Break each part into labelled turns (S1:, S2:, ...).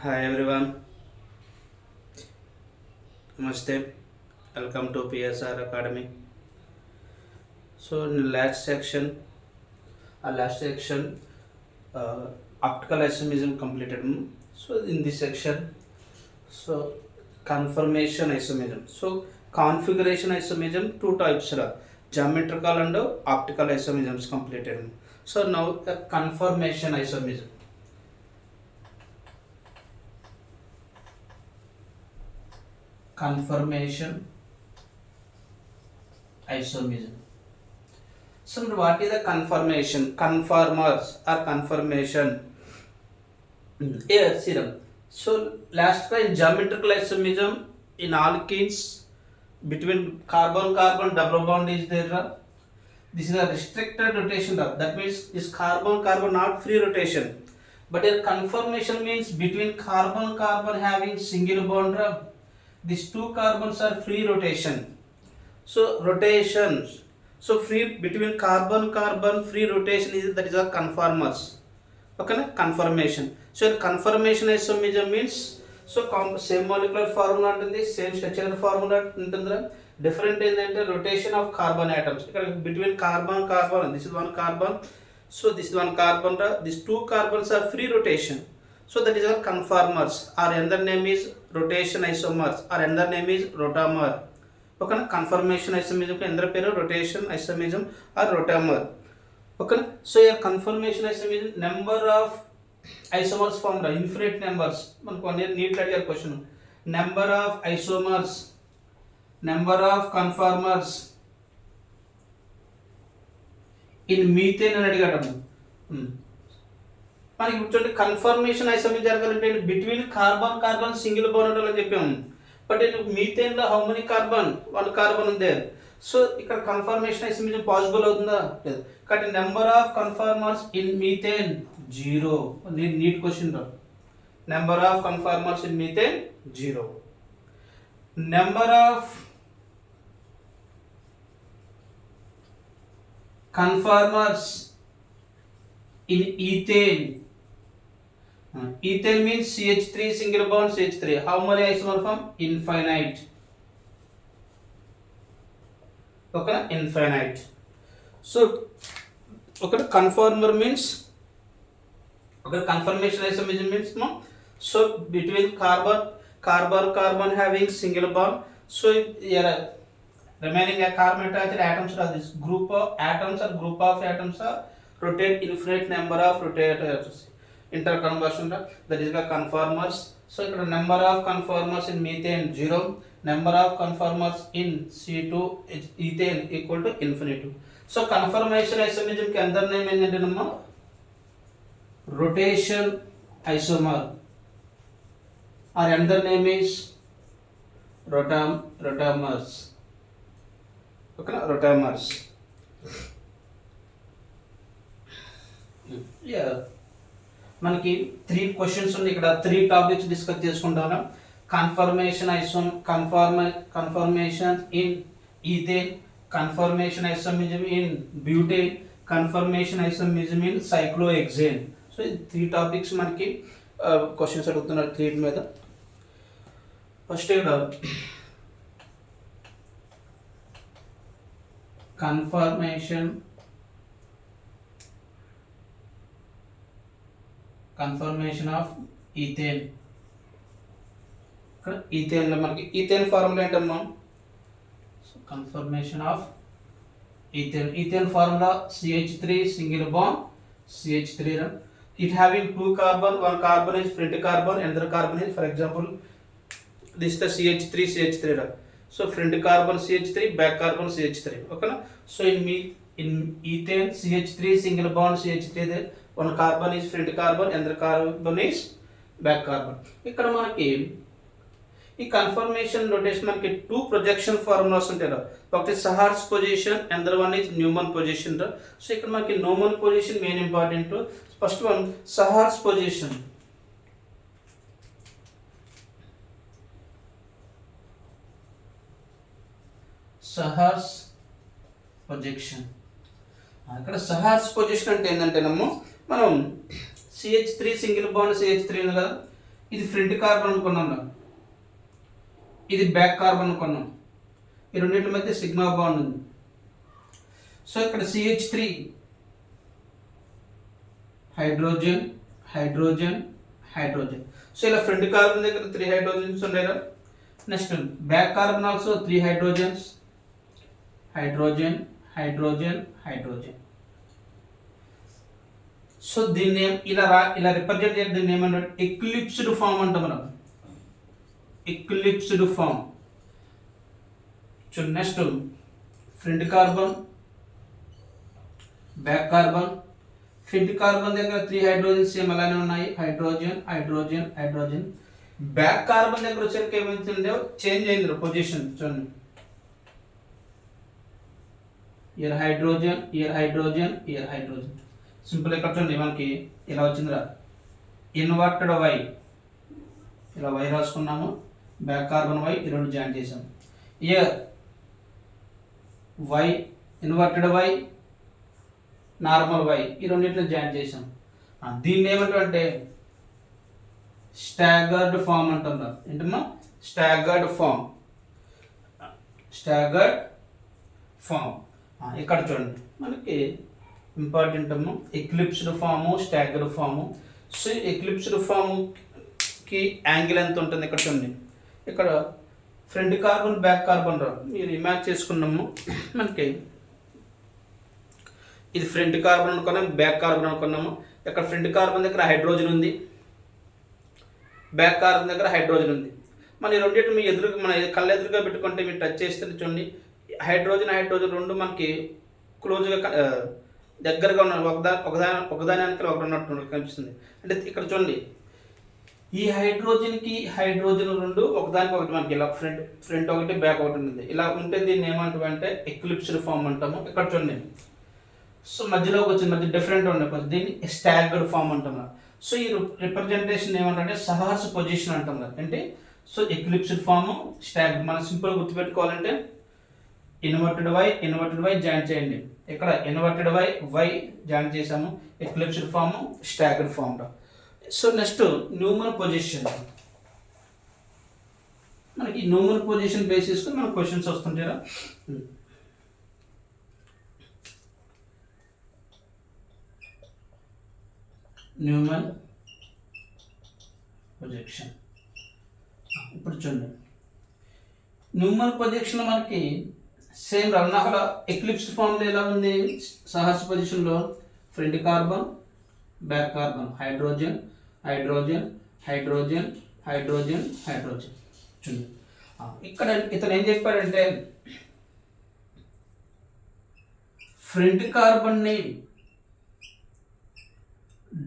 S1: Hi everyone, Namaste. Welcome to PSR Academy. So in the last section, uh, optical isomerism completed. So in this section, so conformation isomerism. So configuration isomerism two types are geometrical and optical isomerisms completed. So now the conformation isomerism. Conformation isomerism. So what is the conformation? Conformers or conformation. Here, see them. So last time geometrical isomerism in alkenes between carbon double bond is there. This is a restricted rotation. That means this carbon not free rotation. But here conformation means between carbon having single bond. These two carbons are free rotation. So rotations. So free between carbon free rotation is that is a conformers. Okay, conformation. So conformation isomerism means so same molecular formula ఉంటుంది, same structural formula ఉంటుంది. Different ఏంటంటే rotation of carbon atoms. ఇక్కడ between carbon this is one carbon. So this is one carbon. These two carbons are free rotation. So that is our conformers. Our another name is rotation isomers. Our another name is rotamer. Okay, conformation isomerism another పేరు rotation isomerism or rotamer. Okay, so your conformation isomerism number of isomers formed infinite numbers. మనకు one year NEET అడిగారు question. Number of isomers, number of conformers in methane అని అడిగాడు. మనకి చూడండి conformation isomer జరగాలంటే between carbon single bond ఉండాలని చెప్పాము. But methane లో how many carbon? One carbon ఉంది. సో ఇక్కడ కన్ఫర్మేషన్ ఐసోమర్ పాసిబుల్ అవుతుందా? లేదు. కాబట్టి number of conformers in methane 0. NEET question రా. Number of conformers in methane 0. Number of conformers in ethane. Ethane means CH3 single bond CH3. How many isomer form? Infinite. Okay, infinite. So, okay, conformer means okay, conformation isomerism means no. So between carbon having single bond. So here remaining carbon attached atoms are this group of atoms or group of atoms are rotate infinite number of rotators. Interconversion that is the conformers. So number of conformers in methane 0, number of conformers in C2 ethane equal to infinity. So conformation isomerism के अंदर name ఏంటంటే నమ్మ rotation isomer or another name is rotamers. Okay, rotamers. Yeah, మనకి 3 questions ఉన్నాయి ఇక్కడ. 3 topics discuss చేసుకుంటాను. Confirmation in ethane, confirmation isomerism in butane, confirmation isomerism in cyclohexane. So ఈ 3 topics మనకి క్వశ్చన్స్ అడుగుతున్నారు 3 మీద. ఫస్ట్ ఇక్కడ కన్ఫర్మేషన్ ఆఫ్ ఈథేన్. ఇక్కడ ఈథేన్ లో మనకి ఈథేన్ ఫార్ములా ఏంటమ్మా? So conformation of ethane formula CH3 single bond CH3. It having 2 carbon, one carbon is front carbon, another carbon is, for example, this is the CH3. So front carbon CH3, back carbon CH3. Okay na? So in ethane CH3 single bond CH3 there. One carbon is front carbon, another carbon is back carbon. ఇక్కడ మనకి ఈ confirmation rotation మనకి 2 projection formulas ఉంటాయి. ఒకటి sawhorse position, another one is Newman position. So ఇక్కడ మనకి Newman position main important. First one sawhorse position. Sawhorse position. ఇక్కడ sawhorse position అంటే ఏంటంటేనమ్మో మనం CH3 సింగిల్ బాండ్ CH3 ఉంది కదా, ఇది ఫ్రంట్ కార్బన్ అనుకున్నాం, ఇది బ్యాక్ కార్బన్ అనుకున్నాం. ఈ రెండింటి మధ్య సిగ్మా బాండ్ ఉంది. సో ఇక్కడ CH3 hydrogen hydrogen hydrogen. So ఇలా ఫ్రంట్ కార్బన్ దగ్గర 3 హైడ్రోజన్స్ ఉండేరా. Next back carbon also 3 hydrogens, hydrogen hydrogen hydrogen. So దీన్ని ఇలా రిప్రజెంట్ చేయాలి. దీన్ని ఏమంటారు? ఎక్లిప్స్డ్ ఫామ్ అంటాం మనం, eclipsed form. So next front carbon back carbon. Front carbon దగ్గర 3 హైడ్రోజన్స్ సేమ్ అలానే ఉన్నాయి, hydrogen hydrogen hydrogen. Back carbon దగ్గర వచ్చేసరికి ఏమైతుందో చేంజ్ అయింది పొజిషన్. చూడండి, here hydrogen here hydrogen here hydrogen. Simple ఇక్కడ చూడండి, మనకి ఇలా వచ్చిందిరా, ఇన్వర్టెడ్ వై. ఇలా వై రాసుకున్నాము, బ్యాక్ కార్బన్ వై, ఈ రెండు జాయిన్ చేసాం. Here Y, inverted Y, normal Y, ఈ రెండింటిని జాయిన్ చేసాం. దీన్ని ఏమంటే స్టాగర్డ్ ఫామ్ అంటాం. ఏంటమ్మా? Staggered form, staggered form. ఇక్కడ చూడండి, మనకి ఇంపార్టెంట్ అమ్మ eclipsed form, staggered form. So eclipsed ఫామ్కి యాంగిల్ ఎంత ఉంటుంది? ఇక్కడ చూడండి, ఇక్కడ ఫ్రంట్ కార్బన్ బ్యాక్ కార్బన్ రా మీరు ఇమాజిన్ చేసుకున్నాము. మనకి ఇది ఫ్రంట్ కార్బన్ అనుకున్నాము, బ్యాక్ కార్బన్ అనుకున్నాము. ఇక్కడ ఫ్రంట్ కార్బన్ దగ్గర హైడ్రోజన్ ఉంది, బ్యాక్ కార్బన్ దగ్గర హైడ్రోజన్ ఉంది. మన ఈ రెండింటి మీ ఎదురుగా, మన కళ్ళ ఎదురుగా పెట్టుకుంటే మీరు టచ్ చేస్తే చూడండి, హైడ్రోజన్ హైడ్రోజన్ రెండు మనకి క్లోజ్గా దగ్గరగా ఉన్న ఒకదానికి ఒకటి ఉన్నట్టు కనిపిస్తుంది. అంటే ఇక్కడ చూడండి, ఈ హైడ్రోజన్కి హైడ్రోజన్ రెండు ఒకదానికి ఒకటి మనకి ఇలా ఫ్రంట్ ఒకటి బ్యాక్ ఒకటి ఉంది. ఇలా ఉంటే దీన్ని ఏమంటామంటే ఎక్లిప్స్డ్ ఫామ్ అంటాము. ఇక్కడ చూడండి, సో మధ్యలోకి వచ్చింది, మధ్య డిఫరెంట్ ఉండే దీన్ని స్టాగర్డ్ ఫామ్ అంటాం. సో ఈ రిప్రజెంటేషన్ ఏమంటే సహార్స్ పొజిషన్ అంటాం కదా. అంటే సో ఎక్లిప్స్డ్ ఫామ్, స్టాగర్డ్. మనం సింపుల్ గుర్తుపెట్టుకోవాలంటే ఇన్వర్టెడ్ వై జాయిన్ చేయండి. ఇక్కడ ఇన్వర్టెడ్ వై జాయిన్ చేసాము, eclipsed form, staggered form. So next Newman position. మనకి న్యూమన్ పొజిషన్ బేస్ చేసుకుని మనకు క్వశ్చన్స్ వస్తుంటారా. Newman position. ఇప్పుడు చూడండి, న్యూమన్ పొజిషన్ మనకి సేమ్ రన్నాహల ఎక్లిప్స్ ఫామ్లో ఎలా ఉంది? సహజ పొజిషన్లో front carbon back carbon, hydrogen hydrogen hydrogen hydrogen hydrogen. చూడండి, ఇక్కడ ఇతను ఏం చెప్పాడంటే ఫ్రంట్ కార్బన్ని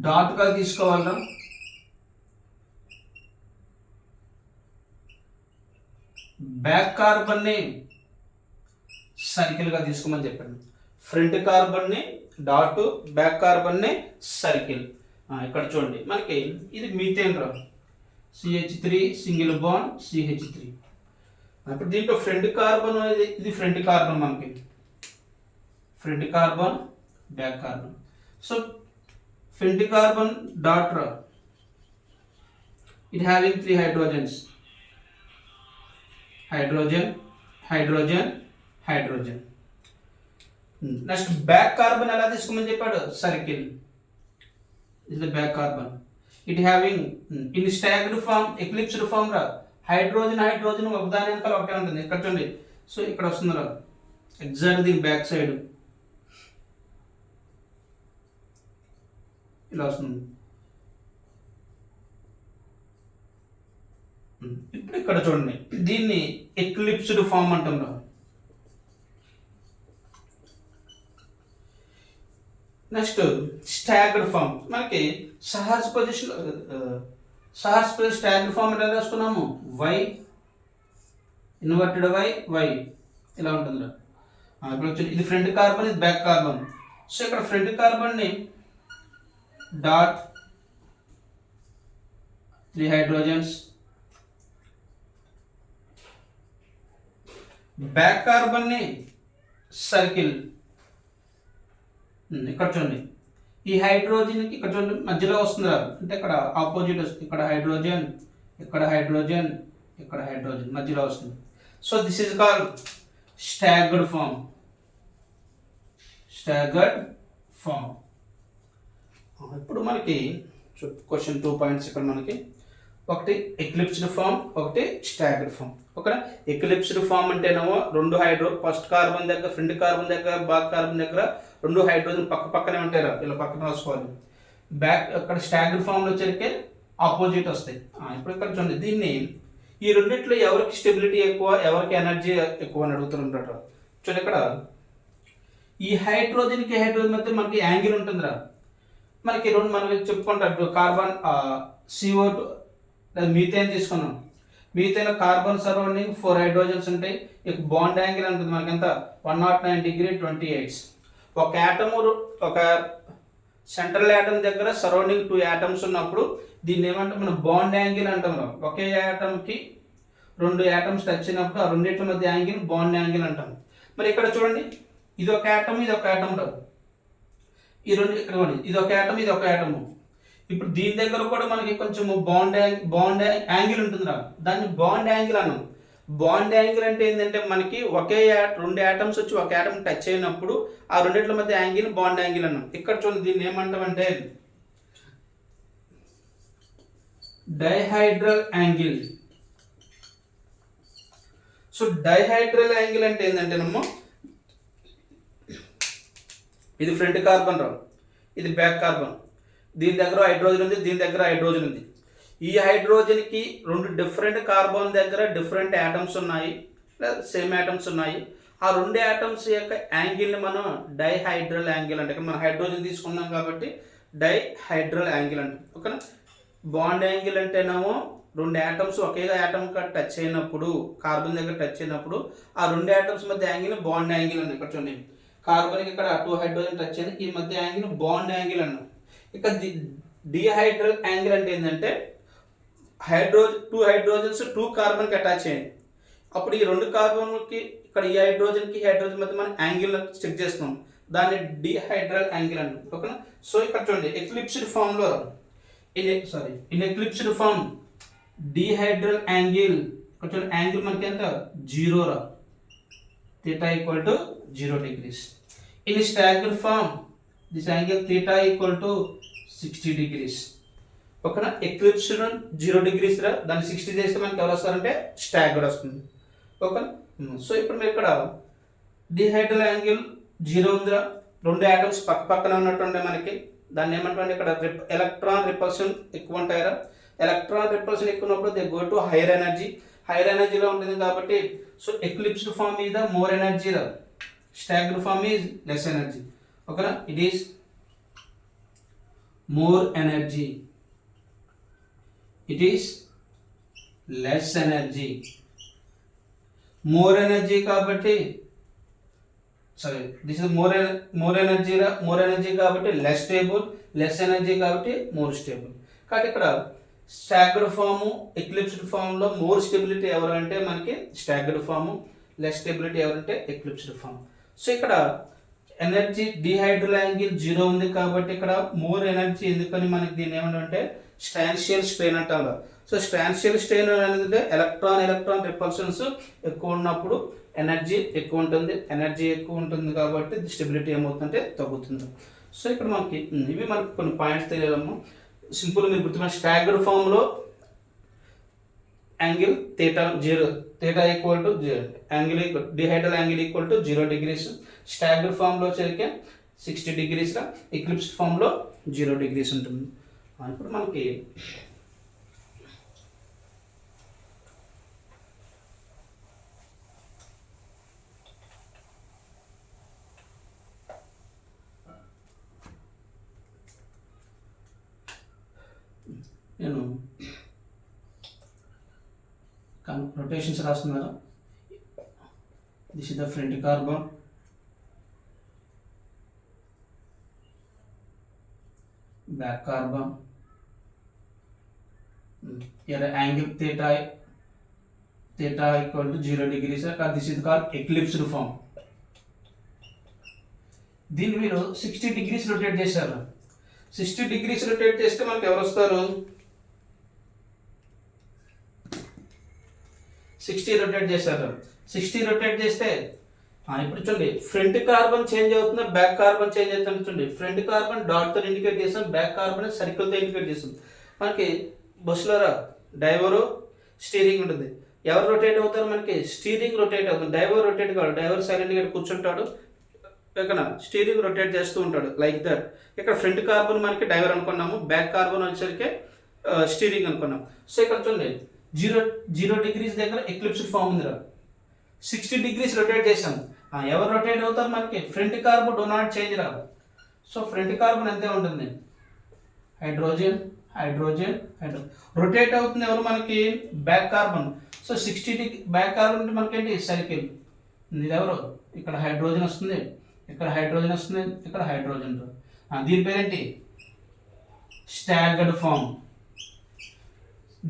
S1: డాట్గా తీసుకోవాలా, బ్యాక్ కార్బన్ని సర్కిల్గా తీసుకోమని చెప్పాడు. ఫ్రంట్ కార్బన్ని డాట్, బ్యాక్ కార్బన్ని సర్కిల్. ఇక్కడ చూడండి, మనకి ఇది మీథేన్ రా, CH3 సింగిల్ బాండ్ CH3. ఇప్పుడు దీంట్లో ఫ్రంట్ కార్బన్, ఇది ఫ్రంట్ కార్బన్, మనకి front carbon back carbon. So front carbon dot రా, it having 3 hydrogens, hydrogen hydrogen hydrogen. Next back carbon ఎలా తీసుకోమని చెప్పాడు? Circle. Is the back carbon. It having in staggered form, eclipsed form రా, hydrogen hydrogen ఒకదాని వెనకాల ఒకటే ఉంటుంది. ఇక్కడ చూడండి, సో ఇక్కడ వస్తుంది రా, ఎగ్జాక్ట్ దీని బ్యాక్ సైడ్ ఇలా వస్తుంది. ఇప్పుడు ఇక్కడ చూడండి, దీన్ని ఎక్లిప్స్డ్ ఫామ్ అంటాం. Next staggered form. మనకి సహజ పొజిషన్ స్టాగ్డ్ ఫామ్ ఎలా రాసుకున్నాము? వై ఇన్వర్టెడ్ వై ఇలా ఉంటుంది. ఇప్పుడు వచ్చి ఇది ఫ్రంట్ కార్బన్, ఇది బ్యాక్ కార్బన్. సో ఇక్కడ ఫ్రంట్ కార్బన్ని డాట్ 3 హైడ్రోజన్స్, బ్యాక్ కార్బన్ని సర్కిల్. ఇక్కడ చూడండి, ఈ హైడ్రోజన్కి ఇక్కడ చూడండి మధ్యలో వస్తుంది అంటే ఇక్కడ ఆపోజిట్ వస్తుంది, ఇక్కడ హైడ్రోజన్, ఇక్కడ హైడ్రోజన్, ఇక్కడ హైడ్రోజన్ మధ్యలో వస్తుంది. So this is called staggered form. Staggered form. ఇప్పుడు మనకి క్వశ్చన్ 2 పాయింట్స్ ఇక్కడ మనకి, ఒకటి ఎక్లిప్స్డ్ ఫామ్, ఒకటి స్టాగర్డ్ ఫామ్. ఓకేనా? ఎక్లిప్స్డ్ ఫామ్ అంటేనేమో రెండు హైడ్రో ఫస్ట్ కార్బన్ దగ్గర, ఫ్రంట్ కార్బన్ దగ్గర, బ్యాక్ కార్బన్ దగ్గర రెండు హైడ్రోజన్ పక్క పక్కనే ఉంటాయి ఇలా పక్కన రాసుకోవాలి. బ్యాక్ అక్కడ స్టాగర్డ్ ఫామ్లో వచ్చేసరికి ఆపోజిట్ వస్తాయి. ఇప్పుడు ఇక్కడ చూడండి, దీన్ని ఈ రెండిట్లో ఎవరికి స్టెబిలిటీ ఎక్కువ, ఎవరికి ఎనర్జీ ఎక్కువ అని అడుగుతుంటారు. చూడండి ఇక్కడ ఈ హైడ్రోజన్కి హైడ్రోజన్ మధ్య మనకి యాంగిల్ ఉంటుందిరా. మనకి రెండు మనకి చెప్పుకుంటారు కార్బన్ CO2 మీథేన్ తీసుకున్నాం. మీథేన్ కార్బన్ సరౌండింగ్ 4 హైడ్రోజన్స్ ఉంటాయి. ఇక బాండ్ యాంగిల్ ఉంటుంది మనకి ఎంత 109 డిగ్రీ 28. ఒక యాటమ్, ఒక సెంట్రల్ యాటమ్ దగ్గర సరౌండింగ్ 2 యాటమ్స్ ఉన్నప్పుడు దీన్ని ఏమంటాం మనం బాండ్ యాంగిల్ అంటాం. ఒకే యాటమ్కి 2 యాటమ్స్ టచ్ అయినప్పుడు ఆ రెండింటి మధ్య యాంగిల్ బాండ్ యాంగిల్ అంటాం. మరి ఇక్కడ చూడండి, ఇది ఒక యాటమ్, ఇది ఒక యాటమ్ రావు. ఈ రెండు ఇక్కడ ఇది ఒక యాటమ్, ఇది ఒక యాటమ్. ఇప్పుడు దీని దగ్గర కూడా మనకి కొంచెం బాండ్ యాంగిల్ ఉంటుంది రా, దాన్ని బాండ్ యాంగిల్ అన్నాం. బాండ్ యాంగిల్ అంటే ఏంటంటే మనకి ఒకే రెండు యాటమ్స్ వచ్చి ఒక యాటమ్ టచ్ అయినప్పుడు ఆ రెండింటి మధ్య యాంగిల్ బాండ్ యాంగిల్ అన్నాం. ఇక్కడ చూడండి, దీన్ని ఏమంటామంటే డైహైడ్రల్ యాంగిల్. సో డైహైడ్రల్ యాంగిల్ అంటే ఏంటంటేనమ్మో, ఇది ఫ్రంట్ కార్బన్ రా, ఇది బ్యాక్ కార్బన్. దీని దగ్గర హైడ్రోజన్ ఉంది, దీని దగ్గర హైడ్రోజన్ ఉంది. ఈ హైడ్రోజన్కి రెండు డిఫరెంట్ కార్బన్ దగ్గర డిఫరెంట్ యాటమ్స్ ఉన్నాయి, లేదా సేమ్ యాటమ్స్ ఉన్నాయి. ఆ రెండు యాటమ్స్ యొక్క యాంగిల్ని మనం డైహైడ్రల్ యాంగిల్ అంటే, మనం హైడ్రోజన్ తీసుకున్నాం కాబట్టి డైహైడ్రల్ యాంగిల్ అంటే. ఓకేనా? బాండ్ యాంగిల్ అంటేనేమో రెండు యాటమ్స్ ఒకే యాటమ్ టచ్ అయినప్పుడు, కార్బన్ దగ్గర టచ్ అయినప్పుడు ఆ రెండు యాటమ్స్ మధ్య యాంగిల్ బాండ్ యాంగిల్ అని. ఇక్కడ చూడండి, కార్బన్కి ఇక్కడ 2 హైడ్రోజన్ టచ్ అయింది, ఈ మధ్య యాంగిల్ బాండ్ యాంగిల్ అన్నాం. ఇక డిహైడ్రల్ యాంగిల్ అంటే ఏంటంటే 2 హైడ్రోజన్స్ 2 కార్బన్కి అటాచ్ అయ్యాయి. అప్పుడు ఈ రెండు కార్బన్కి ఇక్కడ ఈ హైడ్రోజన్కి హైడ్రోజన్ మధ్య మనం యాంగిల్ చెక్ చేస్తున్నాం, దాన్ని డిహైడ్రల్ యాంగిల్ అన్నాం. ఓకేనా? సో ఇక్కడ చూడండి, ఎక్లిప్స్డ్ ఫామ్లో ఇన్ ఎక్లిప్స్డ్ ఫామ్ డిహైడ్రల్ యాంగిల్, ఇక్కడ చూడండి యాంగిల్ మనకి ఎంత 0 రా, theta equal to 0 degrees. In staggered form, this angle theta equal to 60 degrees. ఓకేనా? ఎక్లిప్స్ 0 degrees రా, దాన్ని 60 చేస్తే మనకి ఎవరు వస్తారంటే స్టాగర్డ్ వస్తుంది. ఓకేనా? సో ఇప్పుడు మీరు ఇక్కడ డిహైడ్రల్ యాంగిల్ 0 ఉందిరా, రెండు యాటమ్స్ పక్క పక్కన ఉన్నట్టుండే మనకి, దాన్ని ఏమంటారంటే ఇక్కడ ఎలక్ట్రాన్ రిపల్షన్ ఎక్కువ ఉంటాయిరా. ఎలక్ట్రాన్ రిపల్షన్ ఎక్కువ ఉన్నప్పుడు they go to higher energy. Higher ఎనర్జీలో ఉంటుంది కాబట్టి, so eclipsed form is the more energy రా, staggered form is less energy. ఓకేనా? It is more energy, it is less energy. More energy కాబట్టి sorry this is more energy రా, more energy కాబట్టి less stable, less energy కాబట్టి more stable. కాబట్టి ఇక్కడ staggered form, eclipsed ఫామ్లో more stability ఎవరంటే మనకి స్టాగర్డ్ ఫాము, లెస్ స్టెబిలిటీ ఎవరంటే ఎక్లిప్స్డ్ ఫామ్. సో ఇక్కడ ఎనర్జీ డిహైడ్రల్ యాంగిల్ 0 ఉంది కాబట్టి ఇక్కడ మోర్ ఎనర్జీ. ఎందుకని మనకి దీన్ని ఏమంటే స్టాన్షియల్ స్ట్రెయిన్ అంటాం. సో స్టాన్షియల్ స్ట్రెయిన్ అనేది ఎలక్ట్రాన్ రిపల్షన్స్ ఎక్కువ ఉన్నప్పుడు ఎనర్జీ ఎక్కువ ఉంటుంది, ఎనర్జీ ఎక్కువ ఉంటుంది కాబట్టి స్టెబిలిటీ ఏమవుతుందంటే తగ్గుతుంది. సో ఇక్కడ మనకి ఇవి మనకి కొన్ని పాయింట్స్ తెలియాలమ్మా. సింపుల్ మీరు గుర్తుపెట్టుకోండి, స్టాగర్డ్ ఫామ్లో angle theta equal to 0, angle dihedral angle equal to 0 degrees. Staggered ఫామ్లో వచ్చేసరికి 60 degrees, ఎక్లిప్స్డ్ ఫామ్లో 0 degrees ఉంటుంది. ఇప్పుడు మనకి నేను రొటేషన్స్ రాస్తున్నాను. This is the front carbon, back carbon. here angle theta equal to 0 degrees. This is called eclipsed form. దీన్ని మీరు 60 degrees రొటేట్ చేశారు. 60 degrees రొటేట్ చేస్తే మనకి ఎవరు వస్తారు? 60 రొటేట్ చేశారు. 60 రొటేట్ చేస్తే ఇప్పుడు చూడండి, ఫ్రంట్ కార్బన్ చేంజ్ అవుతుంది, బ్యాక్ కార్బన్ చేంజ్ అవుతుంది. చూడండి, ఫ్రంట్ కార్బన్ డాట్ తో ఇండికేట్ చేసాం, బ్యాక్ కార్బన్ సర్కిల్ తో ఇండికేట్ చేసాం. మనకి బస్సులో డైవరు స్టీరింగ్ ఉంటుంది. ఎవరు రొటేట్ అవుతారు? మనకి స్టీరింగ్ రొటేట్ అవుతుంది, డైవర్ రొటేట్ కాదు. డైవర్ సైలెంట్ గా కూర్చుంటాడు, ఇక్కడ స్టీరింగ్ రొటేట్ చేస్తూ ఉంటాడు లైక్ దట్. ఇక్కడ ఫ్రంట్ కార్బన్ మనకి డైవర్ అనుకున్నాము, బ్యాక్ కార్బన్ వచ్చేసరికి స్టీరింగ్ అనుకున్నాం. సో ఇక్కడ చూడండి, 0 degrees దగ్గర ఎక్లిప్స్డ్ ఫామ్ ఉంది. 60 degrees రొటేట్ చేసాం. ఎవరు రొటేట్ అవుతారు? మనకి front carbon do not change రా. సో ఫ్రంట్ కార్బన్ అంతే ఉంటుంది, హైడ్రోజన్ హైడ్రోజన్ హైడ్రోజన్. రొటేట్ అవుతుంది ఎవరు? మనకి back carbon. So 60 degree back carbon అంటే మనకేంటి? సర్కిల్. ఇది ఎవరు? ఇక్కడ హైడ్రోజన్ వస్తుంది, ఇక్కడ హైడ్రోజన్ వస్తుంది, ఇక్కడ హైడ్రోజన్. దీని పేరేంటి? Staggered form.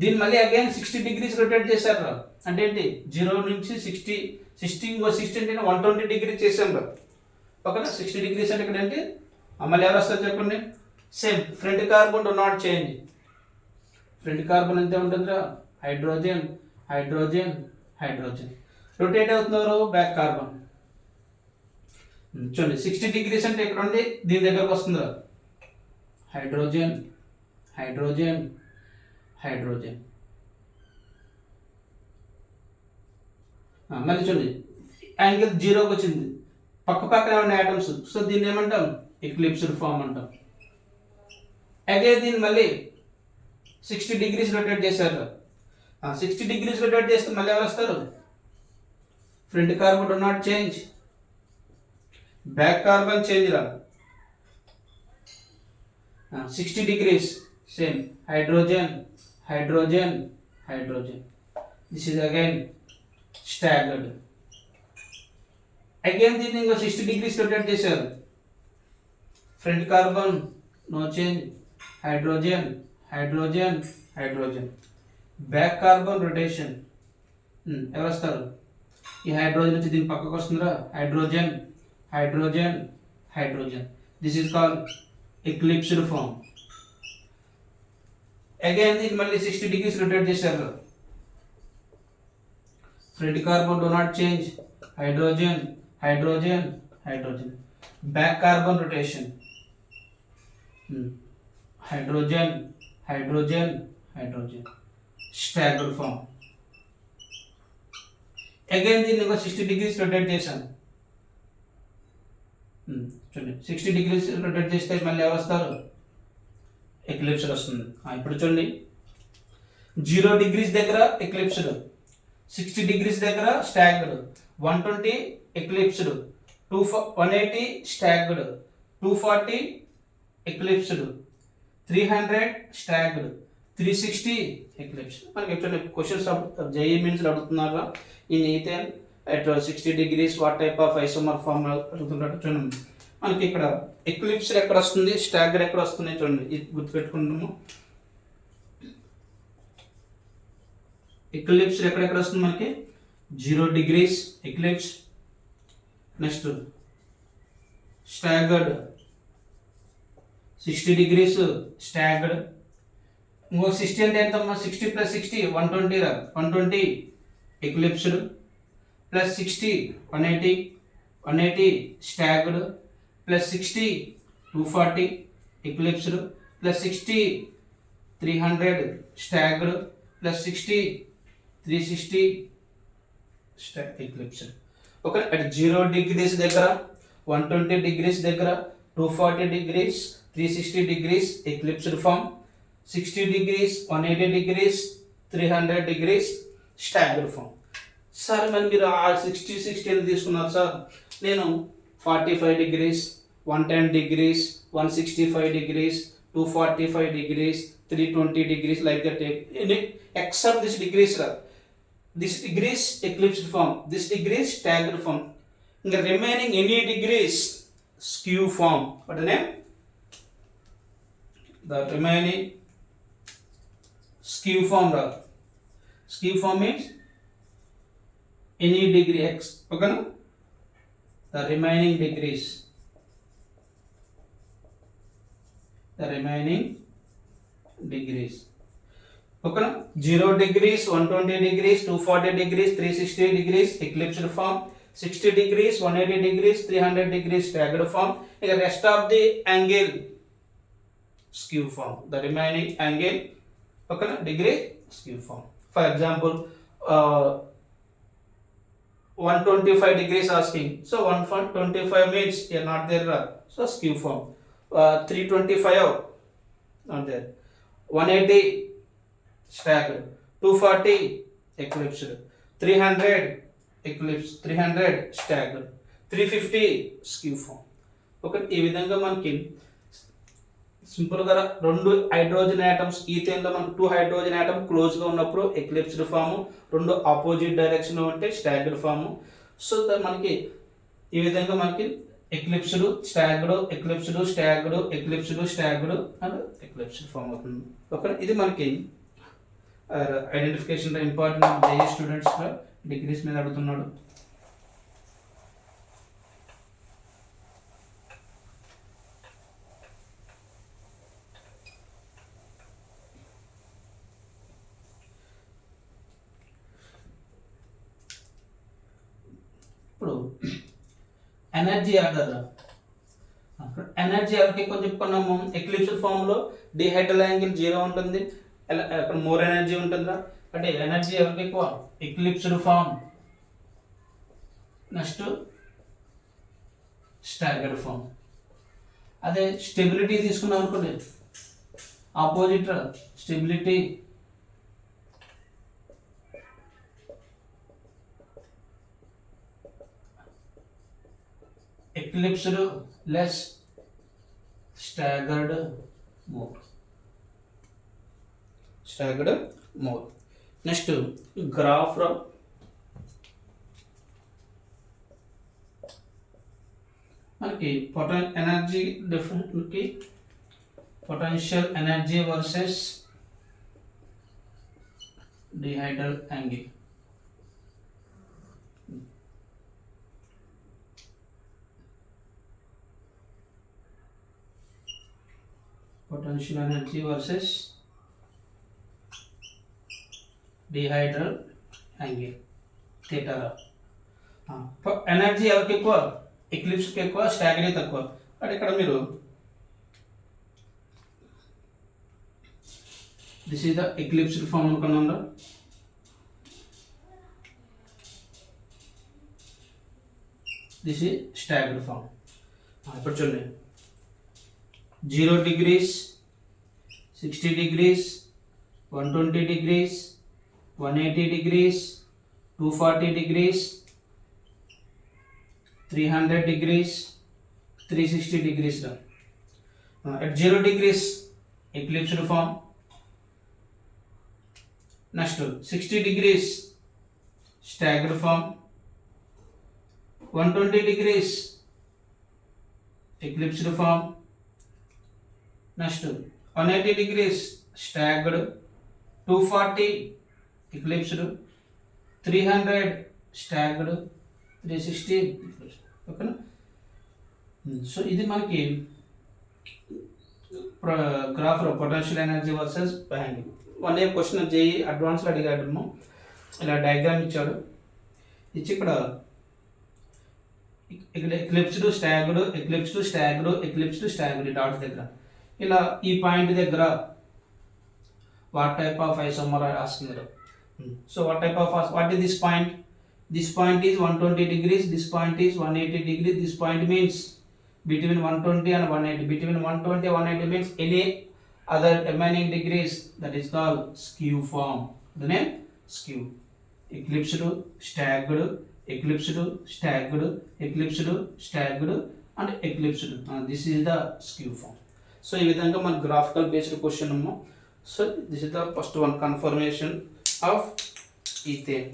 S1: దీన్ని మళ్ళీ అగైన్ 60 degrees రొటేట్ చేశారు. అంటే ఏంటి? 0 నుంచి 60 అంటే 120 degrees చేసాం రా. ఓకేనా? 60 degrees అంటే ఇక్కడ ఏంటి? మళ్ళీ ఎవరు వస్తారు చెప్పండి? Same front carbon do not change. Front carbon ఎంత ఉంటుందిరా? Hydrogen hydrogen hydrogen. రొటేట్ అవుతున్నారు బ్యాక్ కార్బన్. చూడండి, 60 degrees అంటే ఇక్కడ ఉండి దీని దగ్గరకు వస్తుందిరా, హైడ్రోజన్ హైడ్రోజన్ హైడ్రోజన్. మళ్ళీ చూడండి, యాంగిల్ 0కి వచ్చింది, పక్క పక్కన ఉన్న యాటమ్స్. సో దీన్ని ఏమంటాం? ఎక్లిప్స్డ్ ఫామ్ అంటాం. అగైన్ దీన్ని మళ్ళీ 60 degrees రొటేట్ చేశారు. 60 degrees రొటేట్ చేస్తే మళ్ళీ ఎవరు వస్తారు? Front carbon do not change, back carbon change రా. 60 degrees same hydrogen hydrogen hydrogen. This is again staggered. Again దీన్ని ఇంకో 60 degrees రొటేట్ చేశారు. Front carbon no change, hydrogen hydrogen hydrogen. Back carbon rotation. ఎవరు వస్తారు? ఈ హైడ్రోజన్ నుంచి దీని పక్కకు వస్తుందిరా, hydrogen hydrogen hydrogen. This is called eclipsed form. Again దీన్ని మళ్ళీ 60 degrees రొటేట్ చేశారు. Front carbon do not change, hydrogen hydrogen hydrogen. Back carbon rotation, hydrogen hydrogen hydrogen. Staggered form. Again దీన్ని ఇంకో 60 degrees రొటేట్ చేశాను. చూడండి, 60 degrees రొటేట్ చేస్తే మళ్ళీ ఎవరు వస్తారు? ఎక్లిప్స్డ్ వస్తుంది. ఇప్పుడు చూడండి, 0 degrees దగ్గర ఎక్లిప్స్డ్, 60 degrees దగ్గర staggered, 120 eclipsed, 180 staggered, 240 eclipsed, 300 staggered, 360 eclipsed. మనకి చూడండి, క్వశ్చన్స్ జేఈ మీన్స్ అడుగుతున్నారు. In ethane at 60 degrees what type of isomer form అడుగుతున్నాడు. చూడండి, మనకి ఇక్కడ ఎక్లిప్స్ ఎక్కడ వస్తుంది, స్టాగర్ ఎక్కడ వస్తుంది చూడండి, ఇది గుర్తుపెట్టుకుంటాము. ఎక్లిప్స్ ఎక్కడెక్కడ వస్తుంది మనకి? 0 degrees eclipse, next staggered 60 degrees staggered. ఇంకో 60 అంటే ఎంతమ్మా? 60 + 60 120 రా, 120 eclipsed, plus 60 180 staggered, plus 60 240 eclipsed, plus 60 300 staggered, plus 60 360 eclipsed. Okay, at 0 degrees దగ్గర, 120 degrees దగ్గర, 240 degrees, 360 degrees eclipsed form, 60 degrees, 180 degrees, 300 degrees staggered form. Sir మరి మీరు ఆ 60 తీసుకున్నారు సార్, నేను 45 degrees, 110 degrees, 165 degrees, 245 degrees, 320 degrees like that. Except this degrees, this degrees eclipsed form, this degrees staggered form. In the remaining any degrees skew form. What the name? The remaining skew form. Skew form means any degree x. Okay, no? The remaining degrees. the remaining degrees. Okay, 0 degrees, 120 degrees, 240 degrees, 360 degrees eclipsed form, 60 degrees, 180 degrees, 300 degrees staggered form. The rest of the angle skew form, the remaining angle, okay, degree skew form. For example, 125 degrees asking, so 125 means you're not there, so skew form. 325 not there, 180 staggered, 240 eclipsed, 300 eclipse, 300 staggered, 350 skew form. Okay, ఈ విధంగా మనకి సింపుల్గా రెండు hydrogen atoms ఈథేన్లో మనకు 2 hydrogen atom క్లోజ్గా ఉన్నప్పుడు eclipsed form, రెండు opposite direction ఉంటే స్టాగ్డ్ ఫాము. సో మనకి ఈ విధంగా మనకి eclipsed, staggered, eclipsed, staggered, eclipsed, staggered and eclipsed form అవుతుంది. ఓకే, ఇది మనకి ఐడెంటిఫికేషన్ ఇంపార్టెంట్ జేఈ స్టూడెంట్స్గా డిగ్రీస్ మీద అడుగుతున్నాడు. ఇప్పుడు ఎనర్జీ ఆర్డర్, ఎనర్జీ ఎవరికి కొంచెం చెప్పుకున్నాము, ఎక్లిప్స్డ్ ఫామ్లో డిహైడ్రల్ యాంగిల్ 0 ఉంటుంది, అక్కడ మోర్ ఎనర్జీ ఉంటుందా అంటే ఎనర్జీ ఎవరికి ఎక్కువ, eclipsed form, next staggered form. అదే స్టెబిలిటీ తీసుకున్నాం అనుకోండి, opposite stability, eclipsed less staggered more, staggered more. Next graph మనకి ఎనర్జీ డిఫరెంట్కి potential energy versus dihedral angle. potential energy versus dihedral angle theta. Energy ఎవరికి ఎక్కువ, ఎక్లిప్స్కి ఎక్కువ, స్టాగ్డ్ తక్కువ. బట్ ఇక్కడ మీరు this is the eclipsed form అనుకున్నాం, దిస్ ఈజ్ స్టాగ్డ్ ఫామ్. ఇప్పుడు చూడండి, 0 degrees, 60 degrees, 120 degrees, 180 degrees, 240 degrees, 300 degrees, 360 degrees. At 0 degrees eclipsed form. Next 60 degrees staggered form, 120 degrees eclipsed form. Next 180 degrees staggered, 240 eclipsed, 300 staggered, 360 eclipsed. ఓకేనా. So ఇది మనకి గ్రాఫ్లో potential energy versus angle. 1 year question JEE అడ్వాన్స్లో అడిగాడేమో, ఇలా diagram ఇచ్చాడు, ఇచ్చి ఇక్కడ eclipsed, staggered, eclipsed, staggered, eclipsed, staggered dot దగ్గర ఇలా ఈ పాయింట్ దగ్గర what type of isomer asking. So what type of, what is this point? This point is 120 degrees, this point is 180 degrees, this point means between 120 and 180, between 120 and 180 means any other remaining degrees, that is called skew form. The name skew. Eclipsed, staggered, eclipsed, staggered, eclipsed, staggered and eclipsed. This is the skew form. So ఈ విధంగా మన graphical based question అమ్మో. So this is the first one, confirmation of ethane.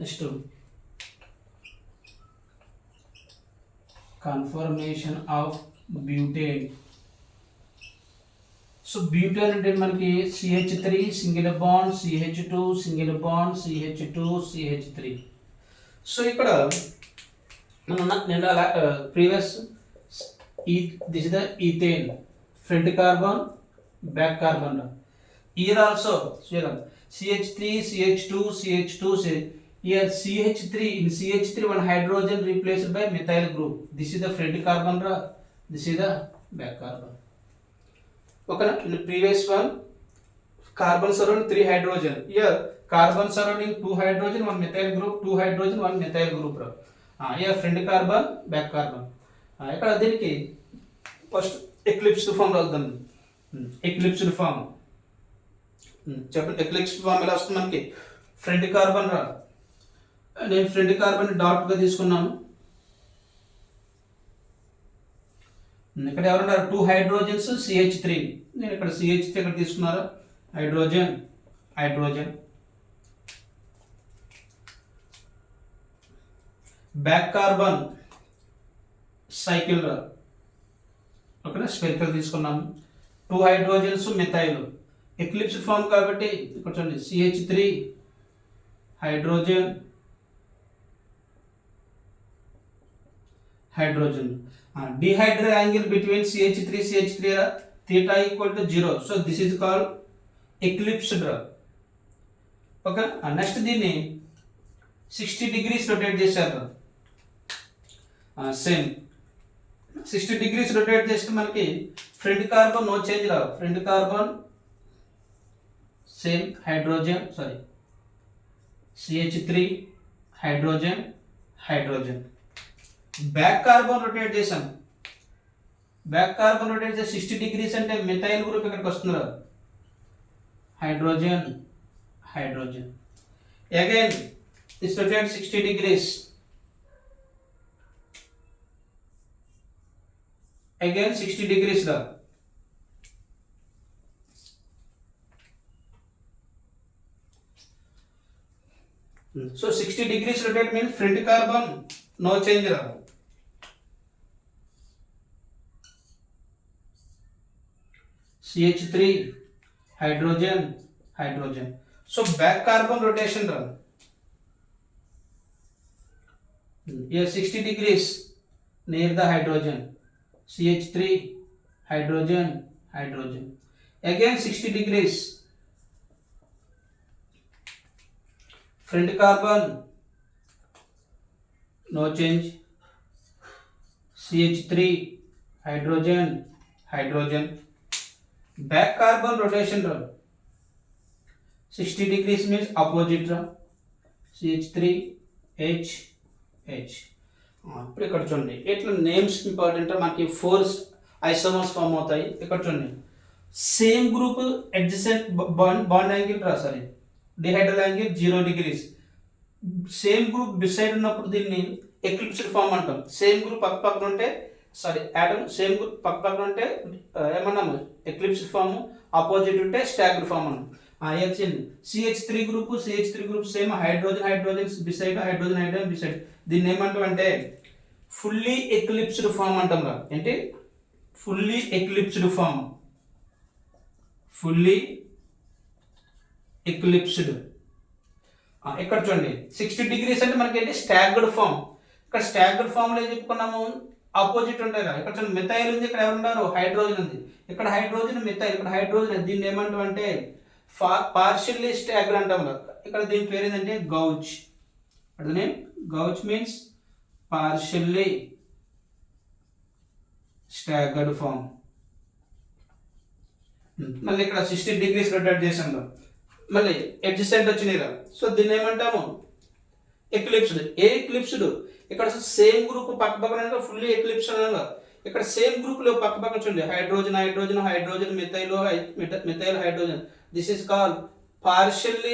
S1: Next confirmation of butane. So butane అంటే మనకి CH3 single bond, CH2 single bond, CH2 CH3. So ఇక్కడ నేను previous this is the ethane, front carbon back carbon. Here also CH3 CH2 CH2 here CH3, in CH3 one hydrogen replaced by methyl group. This is the front carbon, this is the back carbon. Okay, in the previous one carbon surrounding 3 hydrogen, here carbon surrounding 2 hydrogen, 1 methyl group, 2 hydrogen, 1 methyl group. Here front carbon back carbon. ఇక్కడ దీనికి first eclipsed form రాద్దాం. Eclipsed form చెప్పండి, eclipsed form ఎలా వస్తుంది మనకి? Front carbon రా, నేను front carbon డాట్గా తీసుకున్నాను. ఇక్కడ ఎవరున్నారు? 2 హైడ్రోజన్స్ CH3, నేను ఇక్కడ CH3 ఇక్కడ తీసుకున్నారు. Hydrogen hydrogen. Back carbon cycle రా, ఓకేనా, స్పెరికల్ తీసుకున్నాము. 2 హైడ్రోజన్స్ మిథైల్, ఎక్లిప్స్డ్ ఫామ్ కాబట్టి ఇక్కడ చూడండి CH3 hydrogen hydrogen. Dihedral angle between CH3 CH3 theta equal to 0. So this is called eclipsed. Okay, next దీన్ని 60 degrees రొటేట్ చేశారు. సేమ్ 60 degrees రొటేట్ చేస్తే మనకి ఫ్రంట్ కార్బన్ నో చేంజ్ రావు. Front carbon same hydrogen, sorry CH3 hydrogen hydrogen. Back carbon rotate చేసాం. Back carbon rotate చేసి 60 degrees అంటే methyl group ఇక్కడికి వస్తున్నారు. Hydrogen hydrogen. Again this rotate 60 degrees. Again 60 degrees ला. So 60 degrees rotate means front carbon no change ला. CH3 hydrogen hydrogen. So back carbon rotation ला. Here 60 degrees near the hydrogen. CH3 hydrogen hydrogen. Again 60 degrees. Front carbon no change. CH3 hydrogen hydrogen. Back carbon rotation run. 60 degrees means opposite run. CH3 H H. ఇప్పుడు ఇక్కడ చూడండి, ఇట్లా names important. మనకి 4 isomers form అవుతాయి. ఇక్కడ చూడండి, same group adjacent bond angle రాసాలి. Dihedral angle 0 degrees. Same group beside ఉన్నప్పుడు దీన్ని ఎక్లిప్స్డ్ ఫామ్ అంటాం. సేమ్ గ్రూప్ పక్క పక్కన ఉంటే, సారీ యాటమ్ సేమ్ గ్రూప్ పక్క పక్కన ఉంటే ఏమన్నాము? Eclipsed form. ఆపోజిట్ ఉంటే స్టాగ్డ్ ఫామ్ అన్నాం. CH3 group same hydrogen hydrogen beside, hydrogen hydrogen beside. దీన్ని ఏమంటాం అంటే ఫుల్లీ ఎక్లిప్స్డ్ ఫామ్ అంటాం రా. ఏంటి? Fully eclipsed form. Fully eclipsed. ఇక్కడ చూడండి 60 degrees అంటే మనకి ఏంటి? Staggered form. ఇక్కడ స్టాగ్డ్ ఫామ్ లో ఏం చెప్పుకున్నాము? ఆపోజిట్ ఉంటాయి కదా. ఇక్కడ చూడండి మిథైల్ ఉంది, ఇక్కడ ఎవరున్నారు? హైడ్రోజన్ ఉంది. ఇక్కడ హైడ్రోజన్ మిథైల్, ఇక్కడ హైడ్రోజన్. దీన్ని ఏమంటాం అంటే పార్షియల్లీ స్టాగ్డ్ అంటాం కదా. ఇక్కడ దీని పేరు ఏంటంటే గౌచ్. అదే గౌచ్ మీన్స్ పార్షియల్లీ స్టాగర్డ్ ఫామ్. మళ్ళీ ఇక్కడ 60 degrees రొటేట్ చేసాం. మళ్ళీ అడ్జసెంట్ వచ్చినాయి. సో దీన్ని ఏమంటాము? ఎక్లిప్స్డ్. ఏ ఎక్లిప్స్డ్? ఇక్కడ సేమ్ గ్రూప్ పక్క పక్కన ఫుల్లీ ఎక్లిప్స్డ్ అనగా. ఇక్కడ సేమ్ గ్రూప్ లో పక్క పక్కన చూడండి, hydrogen hydrogen hydrogen methyl methyl hydrogen. This is called partially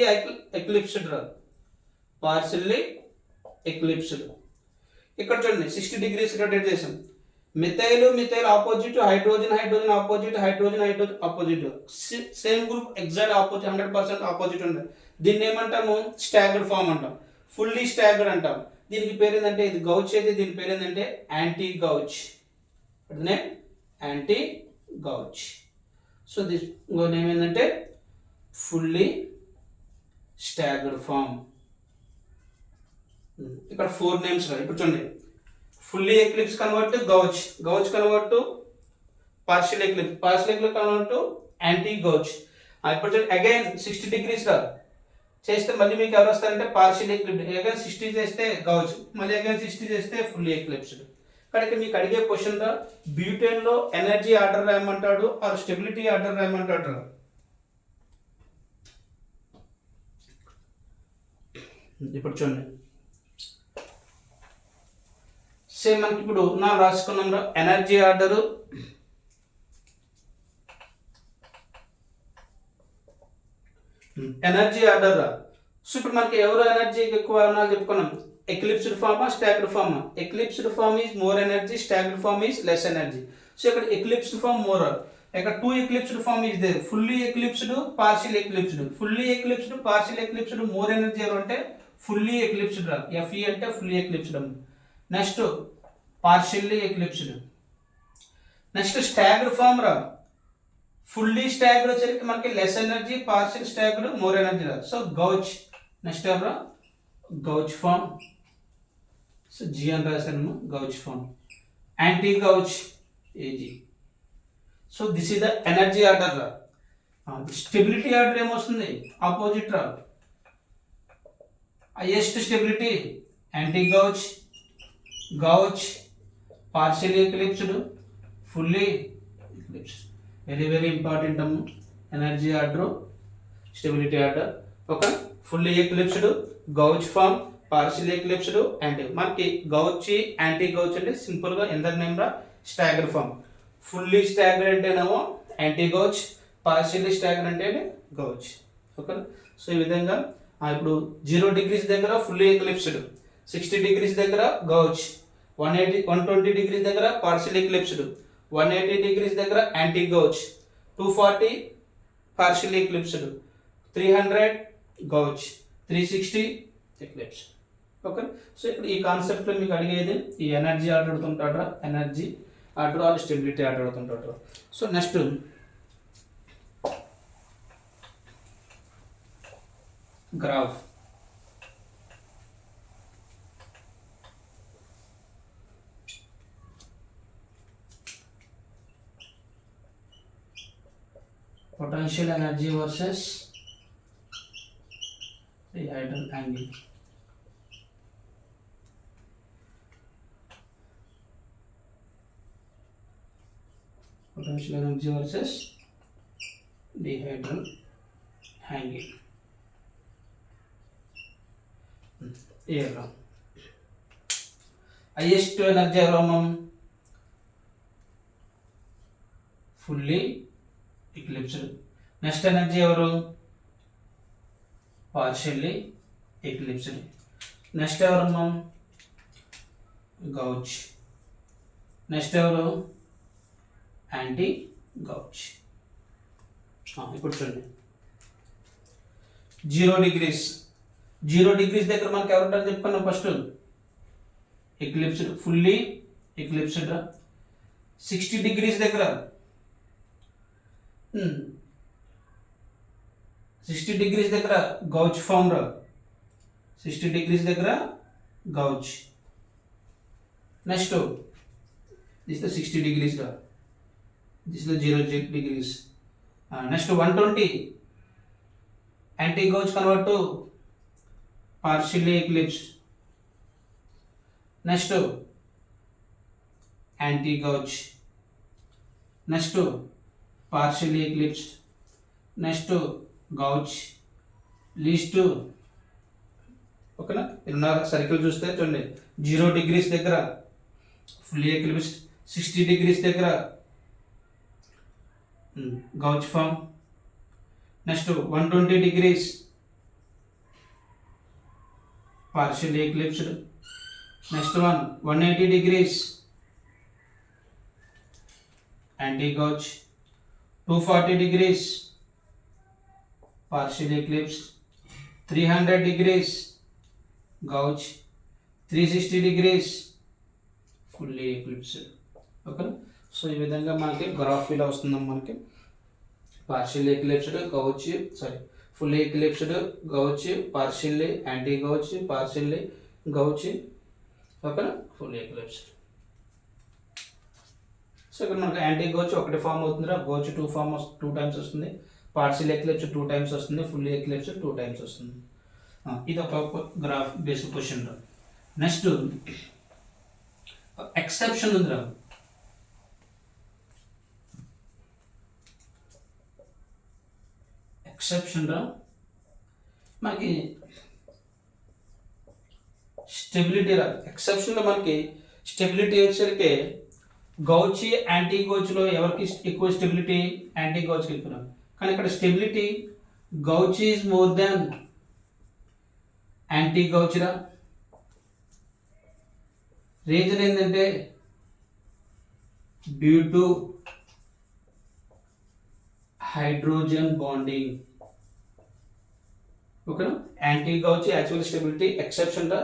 S1: eclipsed. Partially eclipsed. ఇక్కడ చూడండి 60 degrees రొటేట్ చేసాం. Methyl methyl opposite, hydrogen hydrogen opposite, hydrogen hydrogen opposite. Same group exact opposite, 100% opposite ఉంటుంది. దీన్ని ఏమంటాము? స్టాగర్డ్ ఫామ్ అంటాం. Fully staggered అంటాం. దీనికి పేరు ఏంటంటే, ఇది గౌచ్ అయితే దీని పేరు ఏంటంటే anti gauche. Anti gauche. So this ఇంకో నేమ్ ఏంటంటే ఫుల్లీ స్టాగర్డ్ ఫామ్. ఇక్కడ 4 నేమ్స్ రాయి. ఇప్పుడు చూడండి, fully eclipse convert to gauche, gauche convert to partial eclipse, partial eclipse convert to anti gauche. ఇప్పుడు చూడండి, అగైన్ 60 డిగ్రీస్ చేస్తే మళ్ళీ మీకు ఎవరు వస్తారంటే పార్షియల్ ఎక్లిప్స్. అగైన్ 60 చేస్తే గౌచ్, మళ్ళీ అగైన్ 60 చేస్తే ఫుల్లీ ఎక్లిప్స్డ్. కనుక మీకు అడిగే క్వశ్చన్ రా, బ్యూటేన్ లో ఎనర్జీ ఆర్డర్ రాయమంటాడు ఆర్ స్టెబిలిటీ ఆర్డర్ రాయమంటాడు. ఇప్పుడు చూడండి, సేమ్ మనకి ఇప్పుడు నా రాసుకున్నాం రా, ఎనర్జీ ఆర్డరు, ఎనర్జీ ఆర్డర్ రా. సో ఇప్పుడు మనకి ఎవరు ఎనర్జీకి ఎక్కువ చెప్పుకున్నాం, ఎక్లిప్స్డ్ ఫార్మా స్టాగ్డ్ ఫార్మా. Eclipsed form is more energy, staggered form is less energy. So ఇక్కడ ఎక్లిప్స్డ్ ఫార్మ్ మోర్, ఇక్కడ 2 eclipsed form is there, fully eclipsed, partial eclipsed. Fully eclipsed, partial eclipsed, more energy ఎవరు అంటే ఫుల్లీ ఎక్లిప్స్డ్ రా, FE అంటే fully eclipsed. Next partially eclipsed. Next staggered form రా, fully staggered వచ్చేసరికి మనకి less energy, partial staggered more energy రా. So gauche. Next ఎవరు, gauche form. So G అని రాశాను, gauche form. Anti gauche AG. So this is the energy order రా. Stability order ఏమొస్తుంది, opposite రా. Highest stability anti gauche, gauche, partial eclipsed, fully eclipsed. Very very important అమ్ము, energy order, stability order. Okay, fully eclipsed, గౌచ్ form, partial eclipsed, and మనకి గౌచ్ anti గౌచ్ అంటే simple గా ఎందర్ name రా, staggered form. Fully staggered అంటేనేమో anti gauche, partially staggered అంటే గౌచ్. Okay, so ఈ విధంగా ఇప్పుడు 0 డిగ్రీస్ దగ్గర ఫుల్లీ ఎక్లిప్స్డ్, 60 డిగ్రీస్ దగ్గర గౌచ్, 120 డిగ్రీస్ దగ్గర పార్షియల్ ఎక్లిప్స్డ్, 180 డిగ్రీస్ దగ్గర anti gauche, 240 partial eclipsed, 300 gauche, 360 eclipse. Okay, so ఇప్పుడు ఈ కాన్సెప్ట్లో మీకు అడిగేది ఈ ఎనర్జీ ఆర్డర్ అడుగుతుంటాడు, energy order or stability order అడుగుతుంటాడు. So next graph. Potential energy versus the idle angle. Potential energy versus dihedral angle. Here, highest energy around fully eclipsed. Next energy evaru, partially eclipsed. Next ఎవరు, గౌచ్. Next ఎవరు, anti gauche. ఇప్పుడు చూడండి, 0 degrees, 0 degrees దగ్గర మనకి ఎవరు ఉంటారని చెప్పుకున్నాం first, eclipsed, fully eclipsed. 60 degrees దగ్గర 60 డిగ్రీస్ దగ్గర గౌచ్ ఫార్మ్ రా, 60 డిగ్రీస్ దగ్గర గౌచ్. నెక్స్ట్ దిస్ 60 డిగ్రీస్ రా, this 0 degrees. Next 120 anti gauche convert to partially eclipsed. Next anti gauche. Next partially eclipsed. Next gauche, least. ఓకేనా, ఇలా circle చూస్తే చూడండి, 0 degrees దగ్గర ఫుల్లీ ఎక్లిప్స్డ్, 60 డిగ్రీస్ దగ్గర gauche form. Next 120 degrees partially eclipsed. Next 180 degrees anti gauche, 240 degrees partially eclipsed, 300 degrees gauche 360 degrees fully eclipsed. Okay, so ఈ విధంగా మనకి graph ఇలా వస్తుందాం. మనకి partial eclipsed gauche, sorry fully eclipsed gauche, partially anti gauche, partially gauche, ఓకేనా, fully eclipsed. So ఇక్కడ మనకి anti గౌచ్ ఒకటి ఫామ్ అవుతుంది, గౌచ్ 2 టైమ్స్ వస్తుంది, పార్షియల్ ఎక్లిప్స్ 2 టైమ్స్ వస్తుంది, ఫుల్లీ ఎక్లిప్స్ 2 టైమ్స్ వస్తుంది. ఇది ఒక graph basic question. Next exception ఉందిరా. ఎక్సెప్షన్ రా మనకి స్టెబిలిటీ రా. ఎక్సెప్షన్లో మనకి స్టెబిలిటీ వచ్చేసరికి గౌచి యాంటీ గౌచ్లో ఎవరికి ఎక్కువ స్టెబిలిటీ? యాంటీ గౌచ్కి ఎక్కువ. కానీ ఇక్కడ stability gauche is more than anti గౌచ్రా. రీజన్ ఏంటంటే డ్యూ టు హైడ్రోజన్ బాండింగ్. ఓకేనా, anti gauche actual stability, exception రా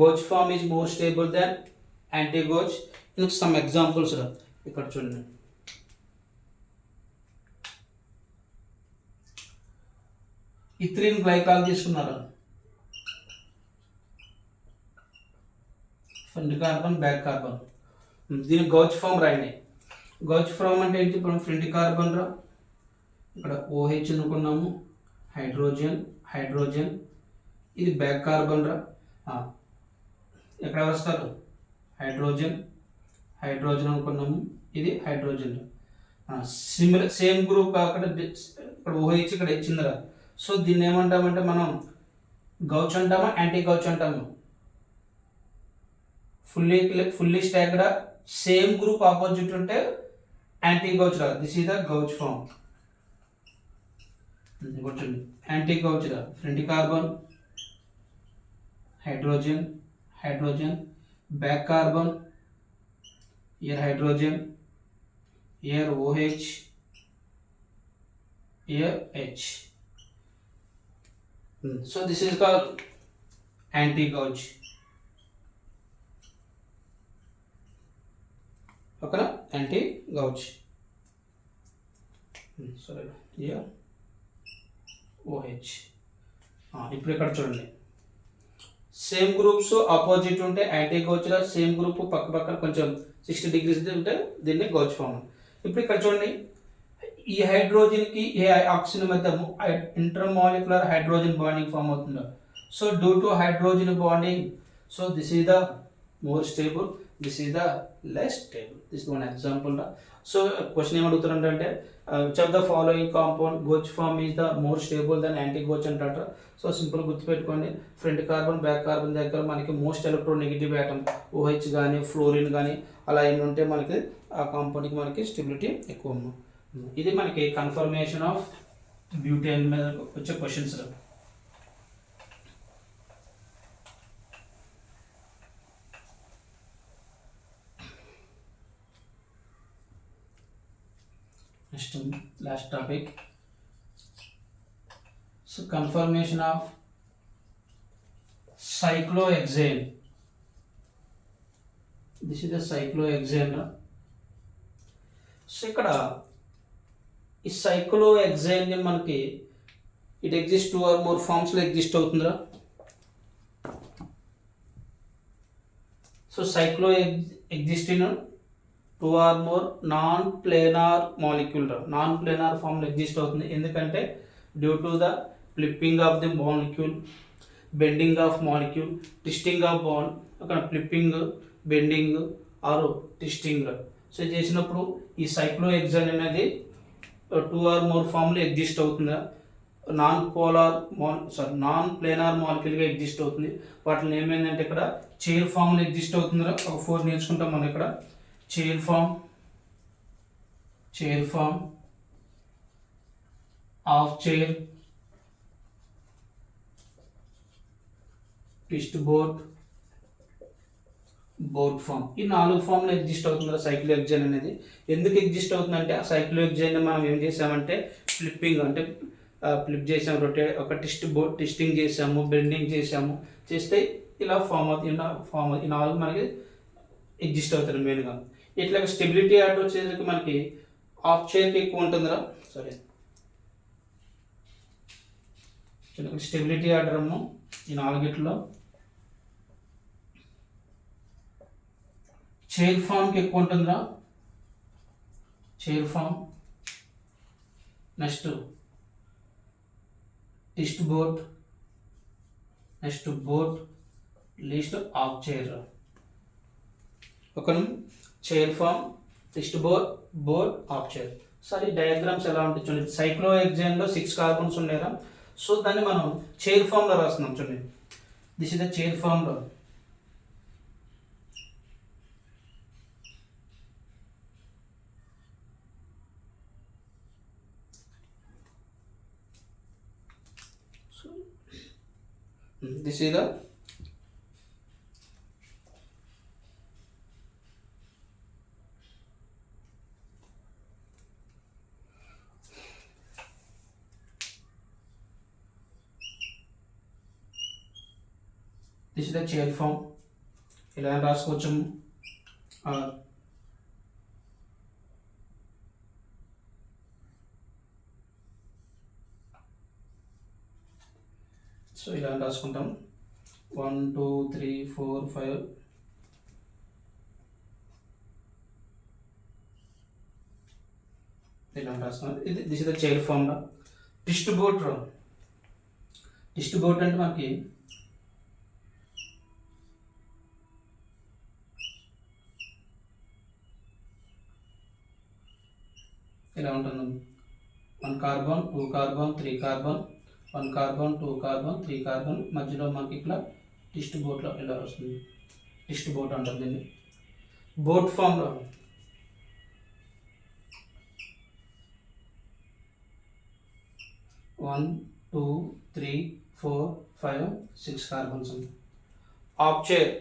S1: gauche form is more stable than anti gauche. ఇందుకు సమ్ ఎగ్జాంపుల్స్ రా. ఇక్కడ చూడండి, ఇథిలిన్ గ్లైకాల్ తీసుకున్నారా, ఫ్రంట్ కార్బన్ బ్యాక్ కార్బన్, దీని గౌచ్ ఫామ్ రాయండి. గౌచ్ ఫామ్ అంటే ఏంటి? ఇప్పుడు ఫ్రంట్ కార్బన్ రా, ఇక్కడ ఓహెచ్ అనుకున్నాము, హైడ్రోజన్ హైడ్రోజన్, ఇది బ్యాక్ కార్బన్ రా, ఎక్కడ వస్తారు? హైడ్రోజన్ హైడ్రోజన్ అనుకున్నాము, ఇది హైడ్రోజన్. సిమిలర్ సేమ్ గ్రూప్ అక్కడ ఇక్కడ ఓహెచ్ ఇక్కడ ఇచ్చిందిరా. సో దీన్ని ఏమంటామంటే మనం గౌచ్ అంటామా యాంటీ గౌచ్ అంటాము? Fully staggered same group opposite ఉంటే యాంటీ గౌచ్ రా. This is the gauche form. కూర్చోండి, యాంటీ గౌచ్ రా, front carbon hydrogen hydrogen, back carbon here hydrogen, here OH, here H. So this is called anti-gauge. Okay, anti-gauge. Sorry, here OH. ఇప్పుడు ఇక్కడ చూడండి, same groups opposite ఉంటే anti gauche రా, same group పక్క పక్కన కొంచెం 60 degrees ఉంటే దీన్ని గౌచ్ ఫామ్. ఇప్పుడు ఇక్కడ చూడండి, ఈ హైడ్రోజన్కి ఏ ఆక్సిజన్ మధ్య ఇంటర్మాలిక్యులర్ హైడ్రోజన్ బాండింగ్ ఫామ్ అవుతుంది. So due to hydrogen bonding, so this is the more stable, this is the less stable. This one example. So question ఏమడుగుతారంటే which of the following compound gauche form is the more stable then anti gauche అంటారు. So simple గుర్తుపెట్టుకోండి, front carbon back carbon దగ్గర మనకి most electronegative atom OH కానీ fluorine కానీ అలా ఎన్ని ఉంటే మనకి ఆ కాంపౌండ్కి మనకి స్టెబిలిటీ ఎక్కువ. ఇది మనకి కన్ఫర్మేషన్ ఆఫ్ బ్యూటేన్ మీద వచ్చే questions. Next last topic. So conformation of cyclohexane. This is the cyclohexane. సో ఇక్కడ ఈ cyclohexane మనకి ఇట్ ఎగ్జిస్ట్ 2 or more ఫార్మ్స్లో ఎగ్జిస్ట్ అవుతుందిరా. So cyclo exist in 2 or more non planar molecule. Non planar ఫామ్లో exist అవుతుంది, ఎందుకంటే due to the flipping of the molecule, bending of molecule, twisting of bond. అక్కడ flipping, bending or twisting. So చేసినప్పుడు ఈ cyclohexane అనేది 2 or more ఫామ్లో exist అవుతుంది. Non planar మాలిక్యూల్గా exist అవుతుంది. వాటిని ఏమైందంటే ఇక్కడ చైర్ ఫామ్లో ఎగ్జిస్ట్ అవుతుంది. ఒక 4 నేర్చుకుంటాం మనం ఇక్కడ. Chair form, half chair, twist boat form. ఈ 4 ఫామ్లో ఎగ్జిస్ట్ అవుతుంది సైక్లోహెక్సేన్ అనేది. ఎందుకు ఎగ్జిస్ట్ అవుతుందంటే ఆ సైక్లోహెక్సేన్ మనం ఏం చేసామంటే ఫ్లిప్పింగ్, అంటే ఫ్లిప్ చేసాము, ఒక టెస్టింగ్ చేసాము, బెండింగ్ చేస్తే ఇలా ఫామ్ అవుతుంది. ఈ 4 మనకి ఎగ్జిస్ట్ అవుతుంది మెయిన్గా. ఇట్లా స్టెబిలిటీ ఆర్డర్ వచ్చేసరికి మనకి ఆఫ్ చైర్కి ఎక్కువ ఉంటుందిరా. సరే, స్టెబిలిటీ ఆర్డర్ ఈ 4 చైర్ ఫామ్కి ఎక్కువ ఉంటుందిరా. Chair form, next twist boat, next boat, least half chair. ఒక chair form, twist boat, half chair. సరే, డయాగ్రామ్స్ ఎలా ఉంటుంది చూడండి. సైక్లో ఎగ్జామ్లో 6 కార్బన్స్ ఉండేరా. సో దాన్ని మనం చైర్ ఫామ్లో రాస్తున్నాం చూడండి. దిస్ ఇస్ ద చైర్ ఫామ్లో. This is the chair form. ఇలా రాసుకోవచ్చు. సో ఇలా రాసుకుంటాం. 1 2 3 4 5. ఇలా రాసుకున్నాం. This is the chair form. Twist boat అంటే మనకి ఇలా ఉంటుంది. 1 carbon, 2 carbon, 3 carbon, 1 carbon, 2 carbon, 3 carbon, మధ్యలో మనకి ఇట్లా టిస్ట్ బోర్డ్లో ఇలా వస్తుంది. టిస్ట్ బోర్డ్ అంటారు దీన్ని. బోర్డ్ ఫామ్లో వన్ 2 3 4 5 6 కార్బన్స్ ఉంది. ఆఫ్ చైర్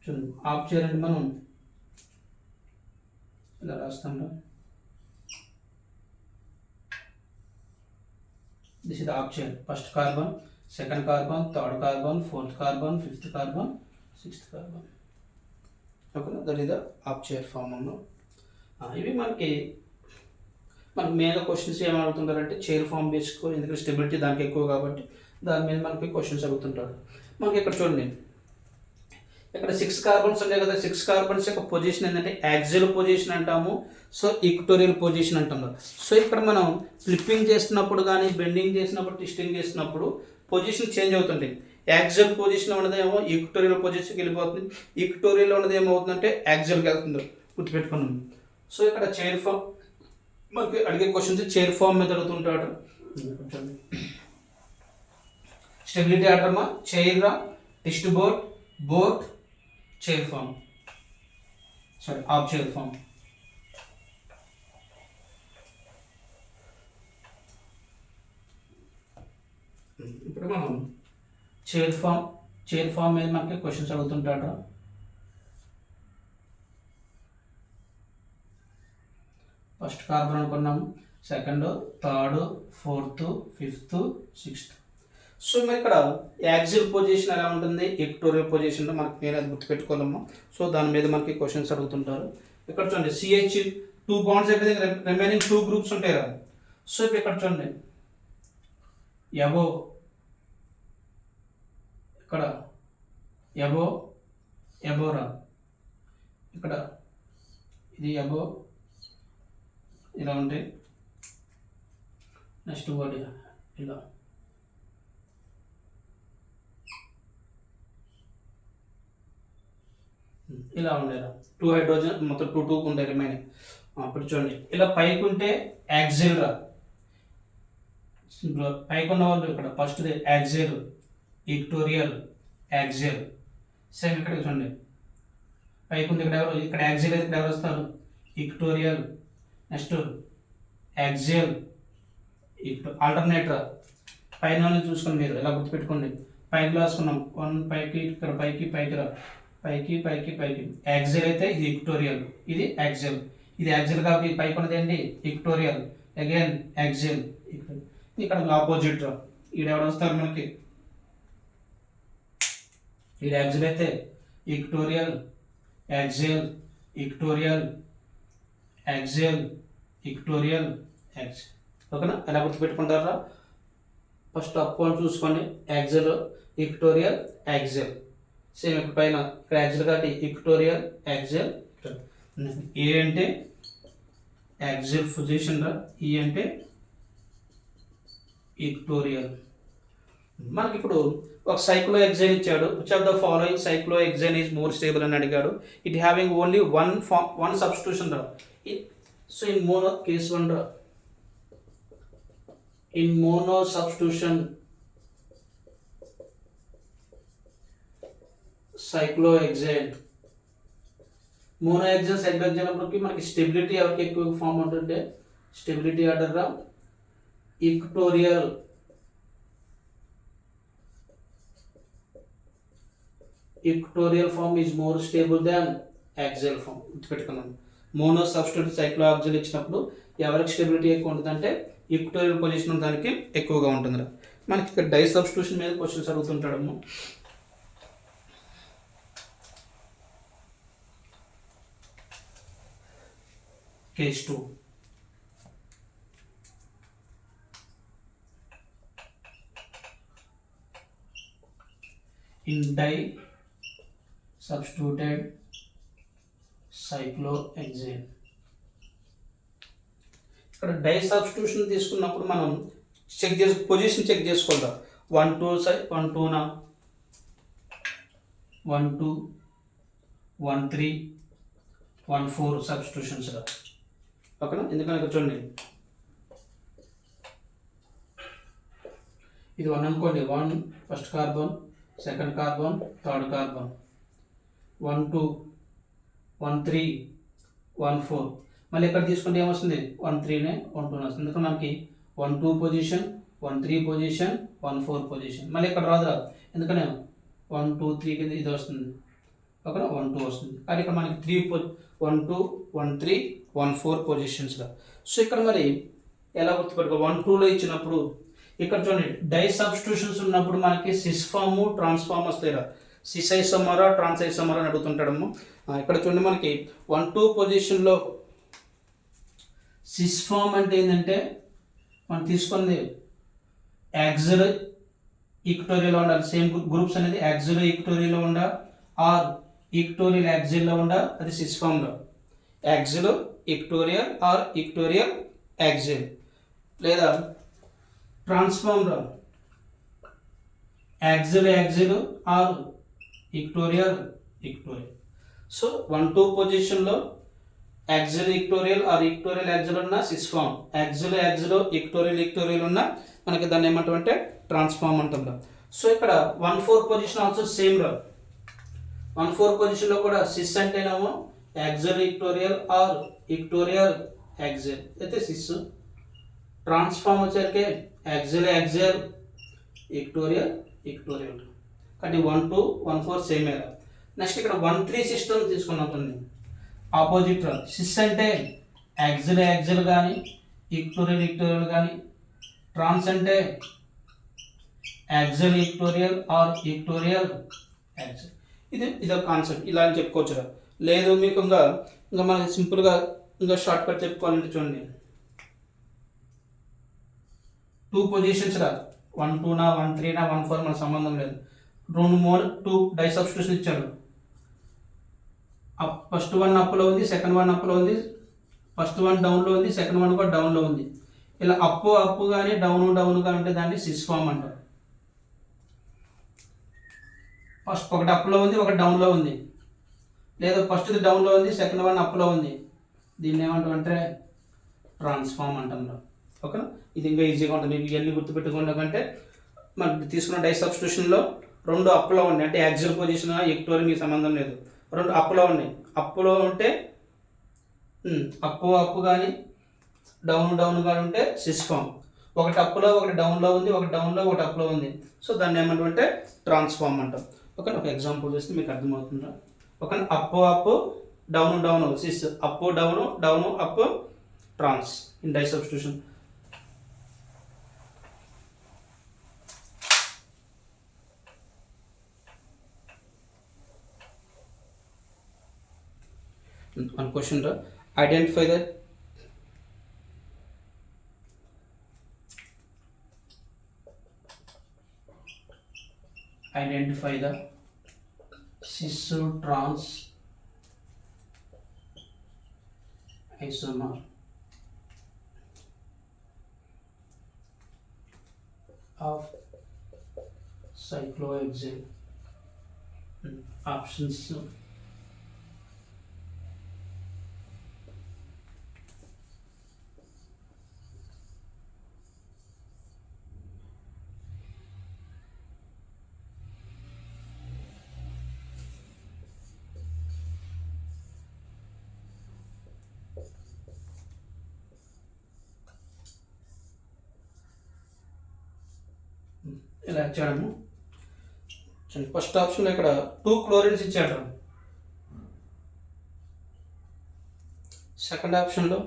S1: చూడండి. ఆఫ్ చైర్ అంటే మనం ఇలా రాస్తాం. This is half chair. First carbon, second carbon, third carbon, fourth carbon, fifth carbon, sixth carbon. ఓకేనా, that is the half chair form అన్న. ఇవి మనకి మెయిన్గా క్వశ్చన్స్ ఏమి అడుగుతుంటారంటే చైర్ ఫామ్ బేసిక్, ఎందుకంటే స్టెబిలిటీ దానికి ఎక్కువ కాబట్టి దాని మీద మనకి క్వశ్చన్స్ అడుగుతుంటారు. మనకి ఇక్కడ చూడండి, ఇక్కడ 6 కార్బన్స్ ఉన్నాయి కదా. 6 కార్బన్స్ యొక్క పొజిషన్ ఏంటంటే యాక్సియల్ పొజిషన్ అంటాము. సో ఈక్వటోరియల్ పొజిషన్ అంటాము. సో ఇక్కడ మనం ఫ్లిప్పింగ్ చేస్తున్నప్పుడు కానీ, బెండింగ్ చేసినప్పుడు, ట్విస్టింగ్ చేసినప్పుడు పొజిషన్ చేంజ్ అవుతుంది. యాక్సియల్ పొజిషన్ ఉన్నది ఏమో ఈక్వటోరియల్ పొజిషన్కి వెళ్ళిపోతుంది. ఈక్వటోరియల్ ఉన్నది ఏమవుతుందంటే యాక్సియల్కి వెళ్తుంది. గుర్తుపెట్టుకున్నాం. సో ఇక్కడ చైర్ ఫామ్ మనకి అడిగే క్వశ్చన్స్ చైర్ ఫామ్ మీద అడుగుతుంటాడు. Stability order chair, twist boat, boat, chair form, sorry half chair form. ఇప్పుడు మనం చైర్ ఫామ్ మీద మనకి క్వశ్చన్స్ అడుగుతుంటాడు. ఫస్ట్ కార్బన్ అనుకున్నాము, second, third, fourth, fifth, sixth. So మరి ఇక్కడ యాక్సియల్ పొజిషన్ ఎలా ఉంటుంది, ఈక్వటోరియల్ పొజిషన్లో మనకి నేను అది గుర్తుపెట్టుకోలేము. సో దాని మీద మనకి క్వశ్చన్స్ అడుగుతుంటారు. ఇక్కడ చూడండి, సిహెచ్ 2 బాండ్స్ అయిపోతే రిమైనింగ్ 2 గ్రూప్స్ ఉంటాయి కదా. సో ఇప్పుడు ఇక్కడ చూడండి, ఇక్కడ ఎబోరా, ఇక్కడ ఇది ఎబో, ఇలా ఉంటాయి. నెక్స్ట్ వర్డ్ ఇలా, ఇలా ఉండేది. 2 హైడ్రోజన్ మొత్తం 2 ఉంటాయి రిమైనింగ్. ఇప్పుడు చూడండి, ఇలా పైకి ఉంటే యాక్సిల్ రా. పైకి ఉన్న వాళ్ళు ఇక్కడ first axle, equatorial, axle. Same ఇక్కడ చూడండి, పైకి ఉంది ఇక్కడ యాక్సిల్ అయితే ఇక్కడ ఎవరు వస్తారు, ఈక్వటోరియల్, నెక్స్ట్ యాక్సిల్, ఆల్టర్నేటర్. పైన చూసుకోండి, మీరు ఇలా గుర్తుపెట్టుకోండి. పైకి రాసుకున్నాం, 1 పైకి, ఇక్కడ పైకి రా, పైకి. యాక్సిల్ అయితే ఇది ఈక్వటోరియల్, ఇది యాక్సిల్. ఇది యాక్సిల్ కాబట్టి పైకి ఉన్నది ఏంటి ఈక్టోరియల్, అగైన్ యాక్సిల్. ఇక్కడ ఆపోజిట్ రా, ఈడ ఎవరు వస్తారు మనకి, ఈడ యాక్సిల్ అయితే ఈక్టోరియల్, యాక్సిల్, ఈక్టోరియల్, యాక్సిల్, ఈక్టోరియల్, యాక్సిల్. ఓకేనా? ఎలా గుర్తుపెట్టుకుంటారా? ఫస్ట్ అప్ అని చూసుకోండి, యాక్సిల్, ఈక్టోరియల్, యాక్సిల్. సేమ్ ఇక్కడ పైన ఇక్కడ యాక్సిల్ కాబట్టి ఈక్టోరియల్, యాక్సిల్. ఏ అంటే యాక్సిల్ పొజిషన్ రా, ఈ అంటే ఈక్టోరియల్. మనకి ఇప్పుడు ఒక సైక్లో ఎగ్జైన్ ఇచ్చాడు. Which of the following cyclohexane is more stable అని అడిగాడు. It having only one substitution రా. So in mono case one రా, in mono substitution cyclohexane, monohexane cyclohexane అప్పటికి మనకి స్టెబిలిటీ ఎవరికి ఎక్కువ ఫామ్ ఉంటుంటే స్టెబిలిటీ ఆర్డర్ రా equatorial, equatorial form is more stable than axial form. గుర్తుపెట్టుకున్నాం. మోనో సబ్స్టిట్యూట్ సైక్లోహెక్సేన్ ఇచ్చినప్పుడు ఎవరికి స్టెబిలిటీ ఎక్కువ ఉంటుంది అంటే ఈక్టోరియల్ పొజిషన్ దానికి ఎక్కువగా ఉంటుంది. మనకి ఇక్కడ డై సబ్స్టిట్యూషన్ మీద క్వశ్చన్స్ అడుగుతుంటాడము. Case 2 in di substituted cyclohexane. ఇక్కడ డై సబ్స్టిట్యూషన్ తీసుకున్నప్పుడు మనం పొజిషన్ చెక్ చేసుకోవాలి. 1 2 1 2 నా 1 2 1 3 1 4 సబ్స్టిట్యూషన్స్ రా. ఓకేనా? ఎందుకంటే ఇక్కడ చూడండి, ఇది 1 అనుకోండి, 1 first carbon, second carbon, third carbon, 1 2 1 3 1 4. మళ్ళీ ఎక్కడ తీసుకుంటే ఏమొస్తుంది, 1 3నే 1 2 వస్తుంది. ఎందుకంటే మనకి 1 2 పొజిషన్, 1 3 పొజిషన్, 1 4 పొజిషన్. మళ్ళీ ఇక్కడ రాదు, ఎందుకనే 1 2 3 కింద ఇది వస్తుంది. ఓకే, 1 2 వస్తుంది. కానీ ఇక్కడ మనకి 1 2 1 3 1 4 పొజిషన్స్లో. సో ఇక్కడ మరి ఎలా గుర్తుపెట్టుకో, 1 2లో ఇచ్చినప్పుడు ఇక్కడ చూడండి డై సబ్స్టిట్యూషన్స్ ఉన్నప్పుడు మనకి సిస్ ఫాము ట్రాన్స్ఫార్మ్ వస్తాయిరా. సిస్ ఐసోమరా ట్రాన్స్ ఐసోమరా అని అడుగుతుంటాడము. ఇక్కడ చూడండి మనకి 1 2 పొజిషన్లో సిస్ ఫామ్ అంటే ఏంటంటే మనం తీసుకుంది యాక్సిల్ ఈక్టోరియల్లో ఉండాలి. సేమ్ గ్రూప్స్ అనేది యాక్సిల్ ఈక్టోరియల్లో ఉండా ఆర్ ఈక్టోరియల్ యాక్సిల్లో ఉండా, అది సిస్ ఫామ్లో. యాక్సిల్ ఈక్టోరియల్ ఆర్ ఈక్టోరియల్ యాక్సిల్, లేదా ట్రాన్స్ఫామ్లో యాక్సిల్ యాక్సిల్ ఆర్ ఈక్టోరియల్ ఈక్టోరియల్. సో 1 2 పొజిషన్లో యాక్సిల్ ఈక్టోరియల్ ఆర్ ఈక్టోరియల్ యాక్సిల్ ఉన్న సిస్ ఫామ్, యాక్సిల్ యాక్సిల్ ఈక్టోరియల్ ఈక్టోరియల్ ఉన్న మనకి దాన్ని ఏమంటామంటే ట్రాన్స్ఫామ్ అంటాం. సో ఇక్కడ 1 4 పొజిషన్ ఆల్సో సేమ్ రా. 1 4 పొజిషన్లో కూడా సిస్ అంటేనేమో యాక్సిల్ ఈక్టోరియల్ ఆర్ ఈక్టోరియల్ యాక్సిల్ అయితే సిస్. ట్రాన్స్ఫామ్ వచ్చేసరికి యాక్సిల్ యాక్సిల్ ఈక్టోరియల్ ఈక్టోరియల్. కాబట్టి 1 2 1 4 సేమే రా. నెక్స్ట్ ఇక్కడ 1 3 సిస్టమ్ తీసుకున్నప్పుడు ఆపోజిట్ రా. సిస్ అంటే యాక్సిల్ యాక్సిల్ కానీ ఈక్టోరియల్ ఈక్టోరియల్ కానీ, ట్రాన్స్ అంటే యాక్సిల్ ఈక్టోరియల్ ఆర్ ఈక్టోరియల్ యాక్సిల్. ఇదొక కాన్సెప్ట్, ఇలా అని చెప్పుకోవచ్చురా. లేదు మీకు ఇంకా మనకి సింపుల్గా ఇంకా షార్ట్ కట్ చెప్పుకోవాలంటే చూడండి, 2 పొజిషన్స్ రా. 1 2 నా 1 3 నా 1 4 మన సంబంధం లేదు. 2 డై సబ్స్టిట్యూషన్ ఇచ్చాడు. ఫస్ట్ 1 అప్లో ఉంది, సెకండ్ 1 అప్లో ఉంది, ఫస్ట్ 1 డౌన్లో ఉంది, సెకండ్ 1 కూడా డౌన్లో ఉంది. ఇలా అప్పు కానీ డౌన్ కానీ ఉంటే దాన్ని సిస్ ఫామ్ అంటారు. ఫస్ట్ ఒకటి అప్లో ఉంది, ఒకటి డౌన్లో ఉంది, లేదా ఫస్ట్ డౌన్లో ఉంది, సెకండ్ 1 అప్లో ఉంది, దీన్ని ఏమంటామంటే ట్రాన్స్ఫామ్ అంటాం. ఓకేనా? ఇది ఇంకా ఈజీగా ఉంటుంది. మీకు ఇవన్నీ గుర్తుపెట్టుకోండి. మనకి తీసుకున్న డై సబ్స్టిట్యూషన్లో 2 అప్లో ఉన్నాయి, అంటే యాక్సిల్ పొజిషన్ ఈక్టోరియల్ మీకు సంబంధం లేదు. 2 అప్లో ఉన్నాయి. అప్లో ఉంటే అప్పు కానీ డౌన్ కానీ ఉంటే సిస్ ఫామ్. ఒకటి అప్లో ఒకటి డౌన్లో ఉంది, ఒకటి డౌన్లో ఒకటి అప్లో ఉంది. సో దాన్ని ఏమంటామంటే ట్రాన్స్ఫామ్ అంటాం. ఓకే, ఒక ఎగ్జాంపుల్ చేస్తే మీకు అర్థమవుతుందా? ఓకే, అప్పు down cis, up down up trans in die substitution. One question, identify the cis trans isomer of cyclohexane. Options. ఇలా ఇచ్చాడము. ఫస్ట్ ఆప్షన్లో ఇక్కడ 2 క్లోరిన్స్ ఇచ్చాడు. సెకండ్ ఆప్షన్లో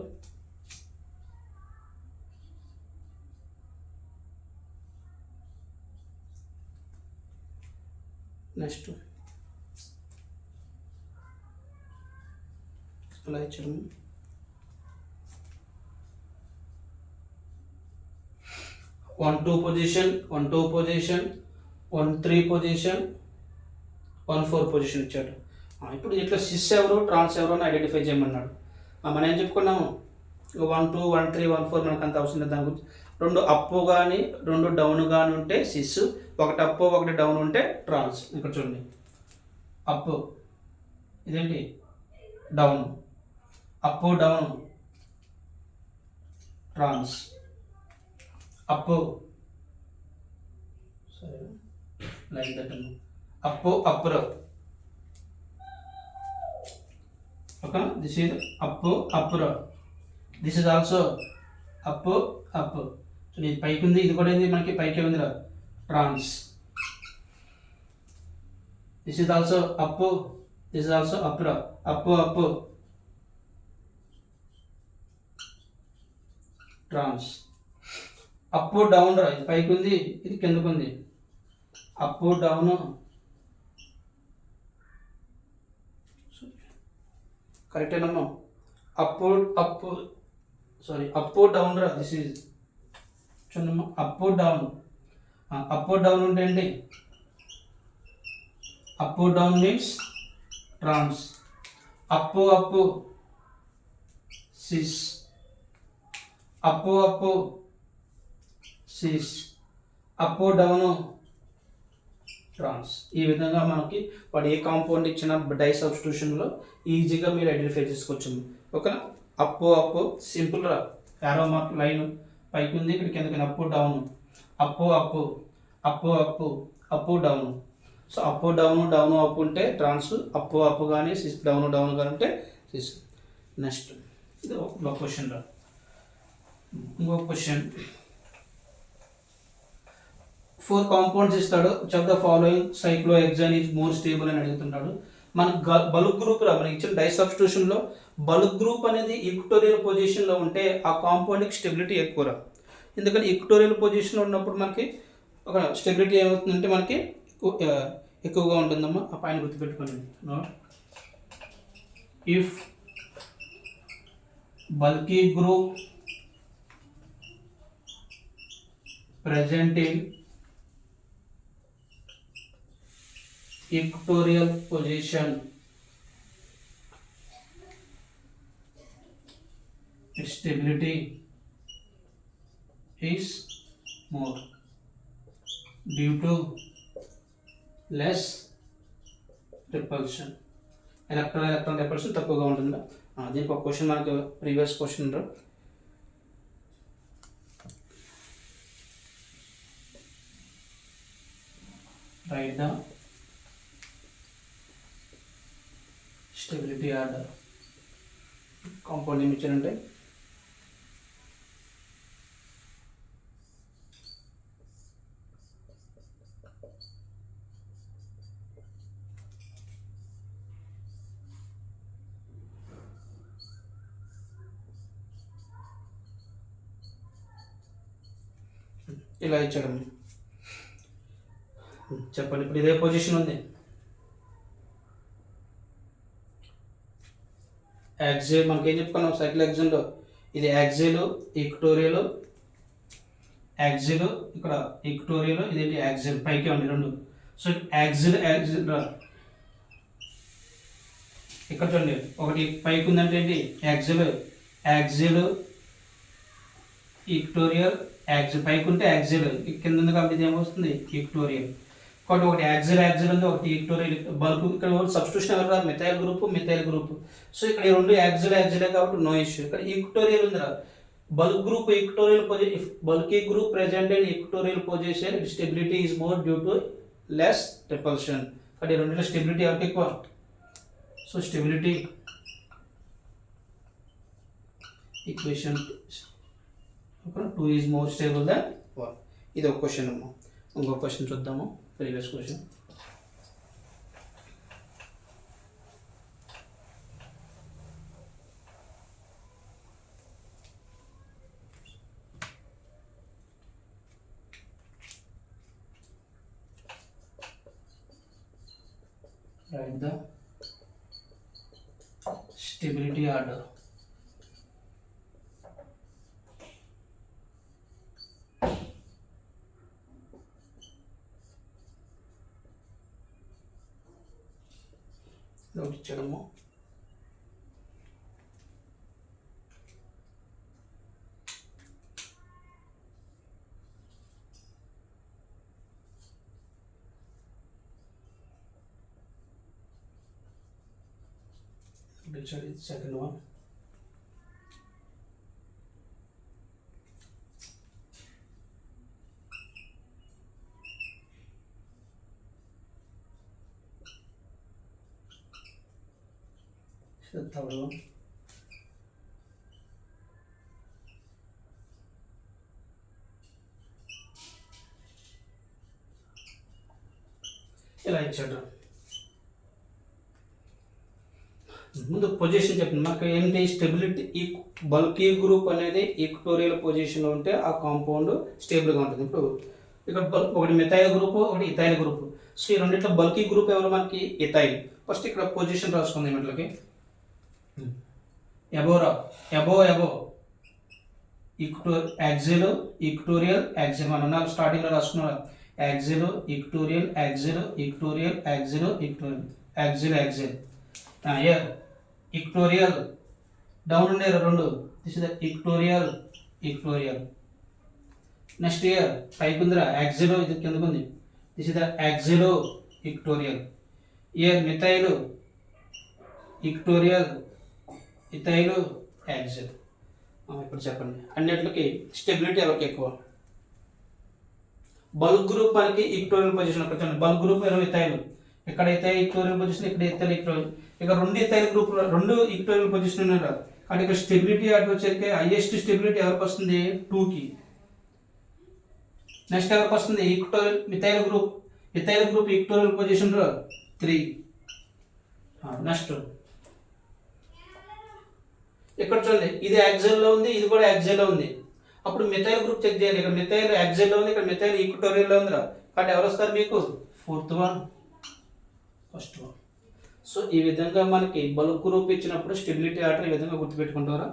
S1: నెక్స్ట్ అలా ఇచ్చాము. 1 2 పొజిషన్, 1 2 పొజిషన్, 1 3 పొజిషన్, 1 4 పొజిషన్ ఇచ్చాడు. ఇప్పుడు ఇట్లా సిస్ ఎవరు ట్రాన్స్ ఎవరు అని ఐడెంటిఫై చేయమన్నాడు. మనం ఏం చెప్పుకున్నాము, 1 2 1 3 1 4 మనకు అంత అవసరం లేదు. దాని గురించి 2 అప్ కానీ 2 డౌన్ కానీ ఉంటే సిస్, 1 అప్ 1 డౌన్ ఉంటే ట్రాన్స్. ఇక్కడ చూడండి, అప్ ఇదేంటి down, up down trans, up సరే like that up upper. Okay, this is up upper, this is also up up. సో ఇది పైకి ఉంది, ఇది కూడా ఏంది మనకి పైకి ఉంది trans. This is also up, this is also upper, up up trans. Up down రా, ఇది పైకి ఉంది, ఇది కిందకు ఉంది, అప్ డౌన్ కరెక్టేనమ్మా. Up up sorry up down రా, దిస్ ఈజ్ చూడమ్మా అప్ డౌన్. అప్ డౌన్ ఉంటే ఏంటి, up down means trans. Up up cis, up up cis, up down trans. ఈ విధంగా మనకి వాడు ఏ కాంపౌండ్ ఇచ్చిన డై సబ్స్టిట్యూషన్లో ఈజీగా మీరు ఐడెంటిఫై చేసుకోవచ్చు. ఓకేనా, అప్ అప్ సింపుల్ రా, యారో మార్క్ లైన్ పైకి ఉంది, ఇక్కడ కిందకి up down, up up up up up down. So up down down up ఉంటే ట్రాన్స్, అప్ అప్ కానీ సిస్ డౌన్ డౌన్ కానీ ఉంటే సిస్. నెక్స్ట్ ఇది ఒక క్వశ్చన్ రా. ఇంకొక క్వశ్చన్, 4 కాంపౌండ్స్ ఇస్తాడు, check the following cyclohexane is more stable అని అడుగుతున్నాడు. మన బల్క్ గ్రూప్ రా, మనకి ఇచ్చిన డై సబ్స్టిట్యూషన్లో బల్క్ గ్రూప్ అనేది ఈక్వటోరియల్ పొజిషన్లో ఉంటే ఆ కాంపౌండ్కి స్టెబిలిటీ ఎక్కువ రా. ఎందుకంటే ఈక్వటోరియల్ పొజిషన్లో ఉన్నప్పుడు మనకి ఒక స్టెబిలిటీ ఏమవుతుందంటే మనకి ఎక్కువగా ఉంటుందమ్మా. ఆ పైన గుర్తుపెట్టుకోండి, if bulky group present in equatorial position, its stability is more due to less repulsion. Electron repulsion తక్కువగా ఉంటుంది. దీనికి ఒక క్వశ్చన్ మనకు ప్రీవియస్ క్వశ్చన్ రా. Write the stability order. Compound ఏమి ఇచ్చారంటే ఇలా ఇచ్చడం. చెప్పండి, ఇప్పుడు ఇదే పొజిషన్ ఉంది. యాక్సిల్ మనకి ఏం చెప్పుకున్నాం సైకిల్ యాక్సిల్లో, ఇది యాక్సిల్ ఈక్వటోరియల్, యాక్సిల్ ఇక్కడ ఈక్వటోరియల్, ఇదేంటి యాక్సిల్ పైకి ఉంది రెండు. సో యాక్సిల్ ఇక్కడ చూడండి, ఒకటి పైకి ఉందంటే ఏంటి యాక్సిల్, యాక్సిల్ ఈక్వటోరియల్, యాక్సిల్ పైకి ఉంటే యాక్సిల్, కింద ఉంది కాబట్టి ఇది ఏమొస్తుంది ఈక్వటోరియల్. కాబట్టి ఒకటి యాక్సిల్ యాక్సిల్ ఉంది, ఒకటి ఈక్వటోరియల్. బల్క్ ఇక్కడ సబ్స్టిట్యూషన్ ఎవరు రాదు, మిథైల్ గ్రూప్. సో ఇక్కడ ఈ రెండు యాక్సిల్ యాక్సిలే కాబట్టి నో ఇష్యూ. ఇక్కడ ఈక్వటోరియల్ ఉంది రా, bulk group equatorial position. If bulky group present in equatorial position stability is more due to less repulsion. కాబట్టి ఈ రెండింటిలో స్టెబిలిటీ ఎవరికి ఎక్కువ? So stability equation 2 is more stable than 1. ఇది ఒక క్వశ్చన్ అమ్మా. ఇంకో క్వశ్చన్ చూద్దాము, previous question. Write the stability order. ఇచ్చడము. Second one. Third one. ఇలా ఇచ్చాడు. ముందు పొజిషన్ చెప్పండి మాకు ఏంటి, స్టెబిలిటీ. బల్కీ గ్రూప్ అనేది ఈక్వటోరియల్ పొజిషన్లో ఉంటే ఆ కాంపౌండ్ స్టేబుల్గా ఉంటుంది. ఇప్పుడు ఇక్కడ ఒకటి మిథైల్ గ్రూప్, ఒకటి ఇథైల్ గ్రూప్. సో ఈ రెండింటిలో బల్కీ గ్రూప్ ఎవరు మనకి ఇథైల్. ఫస్ట్ ఇక్కడ పొజిషన్ రాసుకుందాం. ఇట్లకి ఎబో యాక్సిల్ ఈక్వటోరియల్ యాక్సిల్. మనం స్టార్టింగ్లో రాసుకున్నాం axial equatorial axial equatorial axial equatorial axial axial. Here equatorial down ఉండే రెండు, this is the equatorial. Next here పైకి ఉందిరా యాక్సిలో, ఇది కిందకు ఉంది, దిస్ ఇస్ ద యాక్సిలో equatorial. Here methyl equatorial ethyl axial. ఇప్పుడు చెప్పండి అన్నిటికి స్టెబిలిటీ ఎవరికి ఎక్కువ? బల్క్ గ్రూప్ మనకి ఈక్వటోరియల్ పొజిషన్. ఒకటి బల్క్ గ్రూప్ ఇథైల్, ఇక్కడ ఇథైల్ ఈక్వటోరియల్ పొజిషన్, ఇక్కడ ఇథైల్ ఈక్వటోరియల్. ఇక రెండు ఇథైల్ గ్రూప్, రెండు ఈక్వటోరియల్ పొజిషన్ ఉన్నారు. కానీ ఇక్కడ స్టెబిలిటీ అటు వచ్చేసరికి హైయెస్ట్ స్టెబిలిటీ ఎవరికి వస్తుంది? 2కి. నెక్స్ట్ ఎవరికి వస్తుంది? ఈక్వటోరియల్ ఇథైల్ గ్రూప్ ఈక్వటోరియల్ పొజిషన్లో 3. నెక్స్ట్ ఇక్కడ చూడండి, ఇది యాక్సిల్లో ఉంది, ఇది కూడా యాక్సిల్లో ఉంది. అప్పుడు మిథైల్ గ్రూప్ చెక్ చేయాలి. ఇక్కడ మిథైల్ యాక్సిల్లో ఉంది, ఇక్కడ మిథైల్ ఈక్వటోరియల్లో ఉందిరా. కాబట్టి ఎవరు వస్తారు మీకు? 4th one, first one. So ఈ విధంగా మనకి బల్క్ గ్రూప్ ఇచ్చినప్పుడు స్టెబిలిటీ ఆర్డర్ ఈ విధంగా గుర్తుపెట్టుకుంటారా.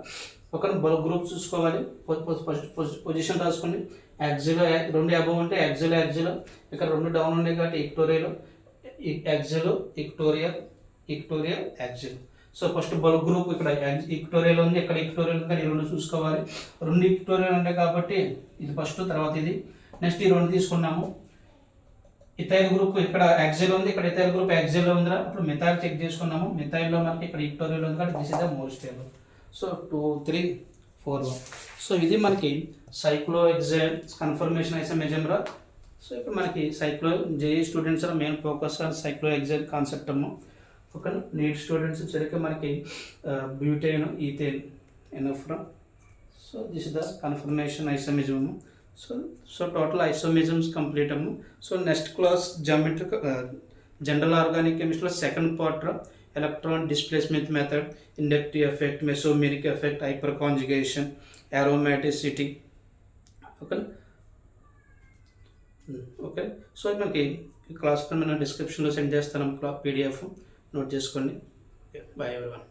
S1: ఒక బల్క్ గ్రూప్ చూసుకోవాలి, ఫస్ట్ పొజిషన్ రాసుకోండి. యాక్సిల్ రెండు అబవ్ ఉంటే యాక్సిల్, ఇక్కడ రెండు డౌన్ ఉండే కాబట్టి equatorial equatorial axle. So first bulk group ఇక్కడ ఈక్వటోరియల్ ఉంది, ఇక్కడ ఈక్వటోరియల్ ఉంది, ఈ రెండు చూసుకోవాలి. రెండు ఈక్వటోరియల్ ఉంటాయి కాబట్టి ఇది ఫస్ట్, తర్వాత ఇది. నెక్స్ట్ ఈ రెండు తీసుకున్నాము. ఇథైల్ గ్రూప్ ఇక్కడ యాక్సిల్ ఉంది, ఇక్కడ ఇథైల్ గ్రూప్ యాక్సిల్లో ఉందిరా. ఇప్పుడు మిథైల్ చెక్ చేసుకున్నాము. మిథైల్లో మనకి ఇక్కడ ఈక్వటోరియల్ ఉంది కాబట్టి this is the more stable. So 2, 3, 4, 1. So ఇది మనకి సైక్లో ఎగ్జామ్ కన్ఫర్మేషన్ ఐసోమెరిజం రా. సో ఇప్పుడు మనకి cyclo JEE students main focus on cyclohexane concept అమ్మ. ఓకే, నీట్ స్టూడెంట్స్ సరిగ్గా మనకి బ్యూటేన్ ఈథేన్ ఎనఫ్రా. So this is the conformation isomerism. So total isomerisms complete అమ్ము. So next class geometric general organic కెమిస్ట్రీలో second part electron displacement method, inductive effect, mesomeric effect, hyper conjugation, aromaticity. Okay, okay. So మనకి class మనం డిస్క్రిప్షన్లో send చేస్తాను PDF note చేసుకోండి. Okay, bye everyone.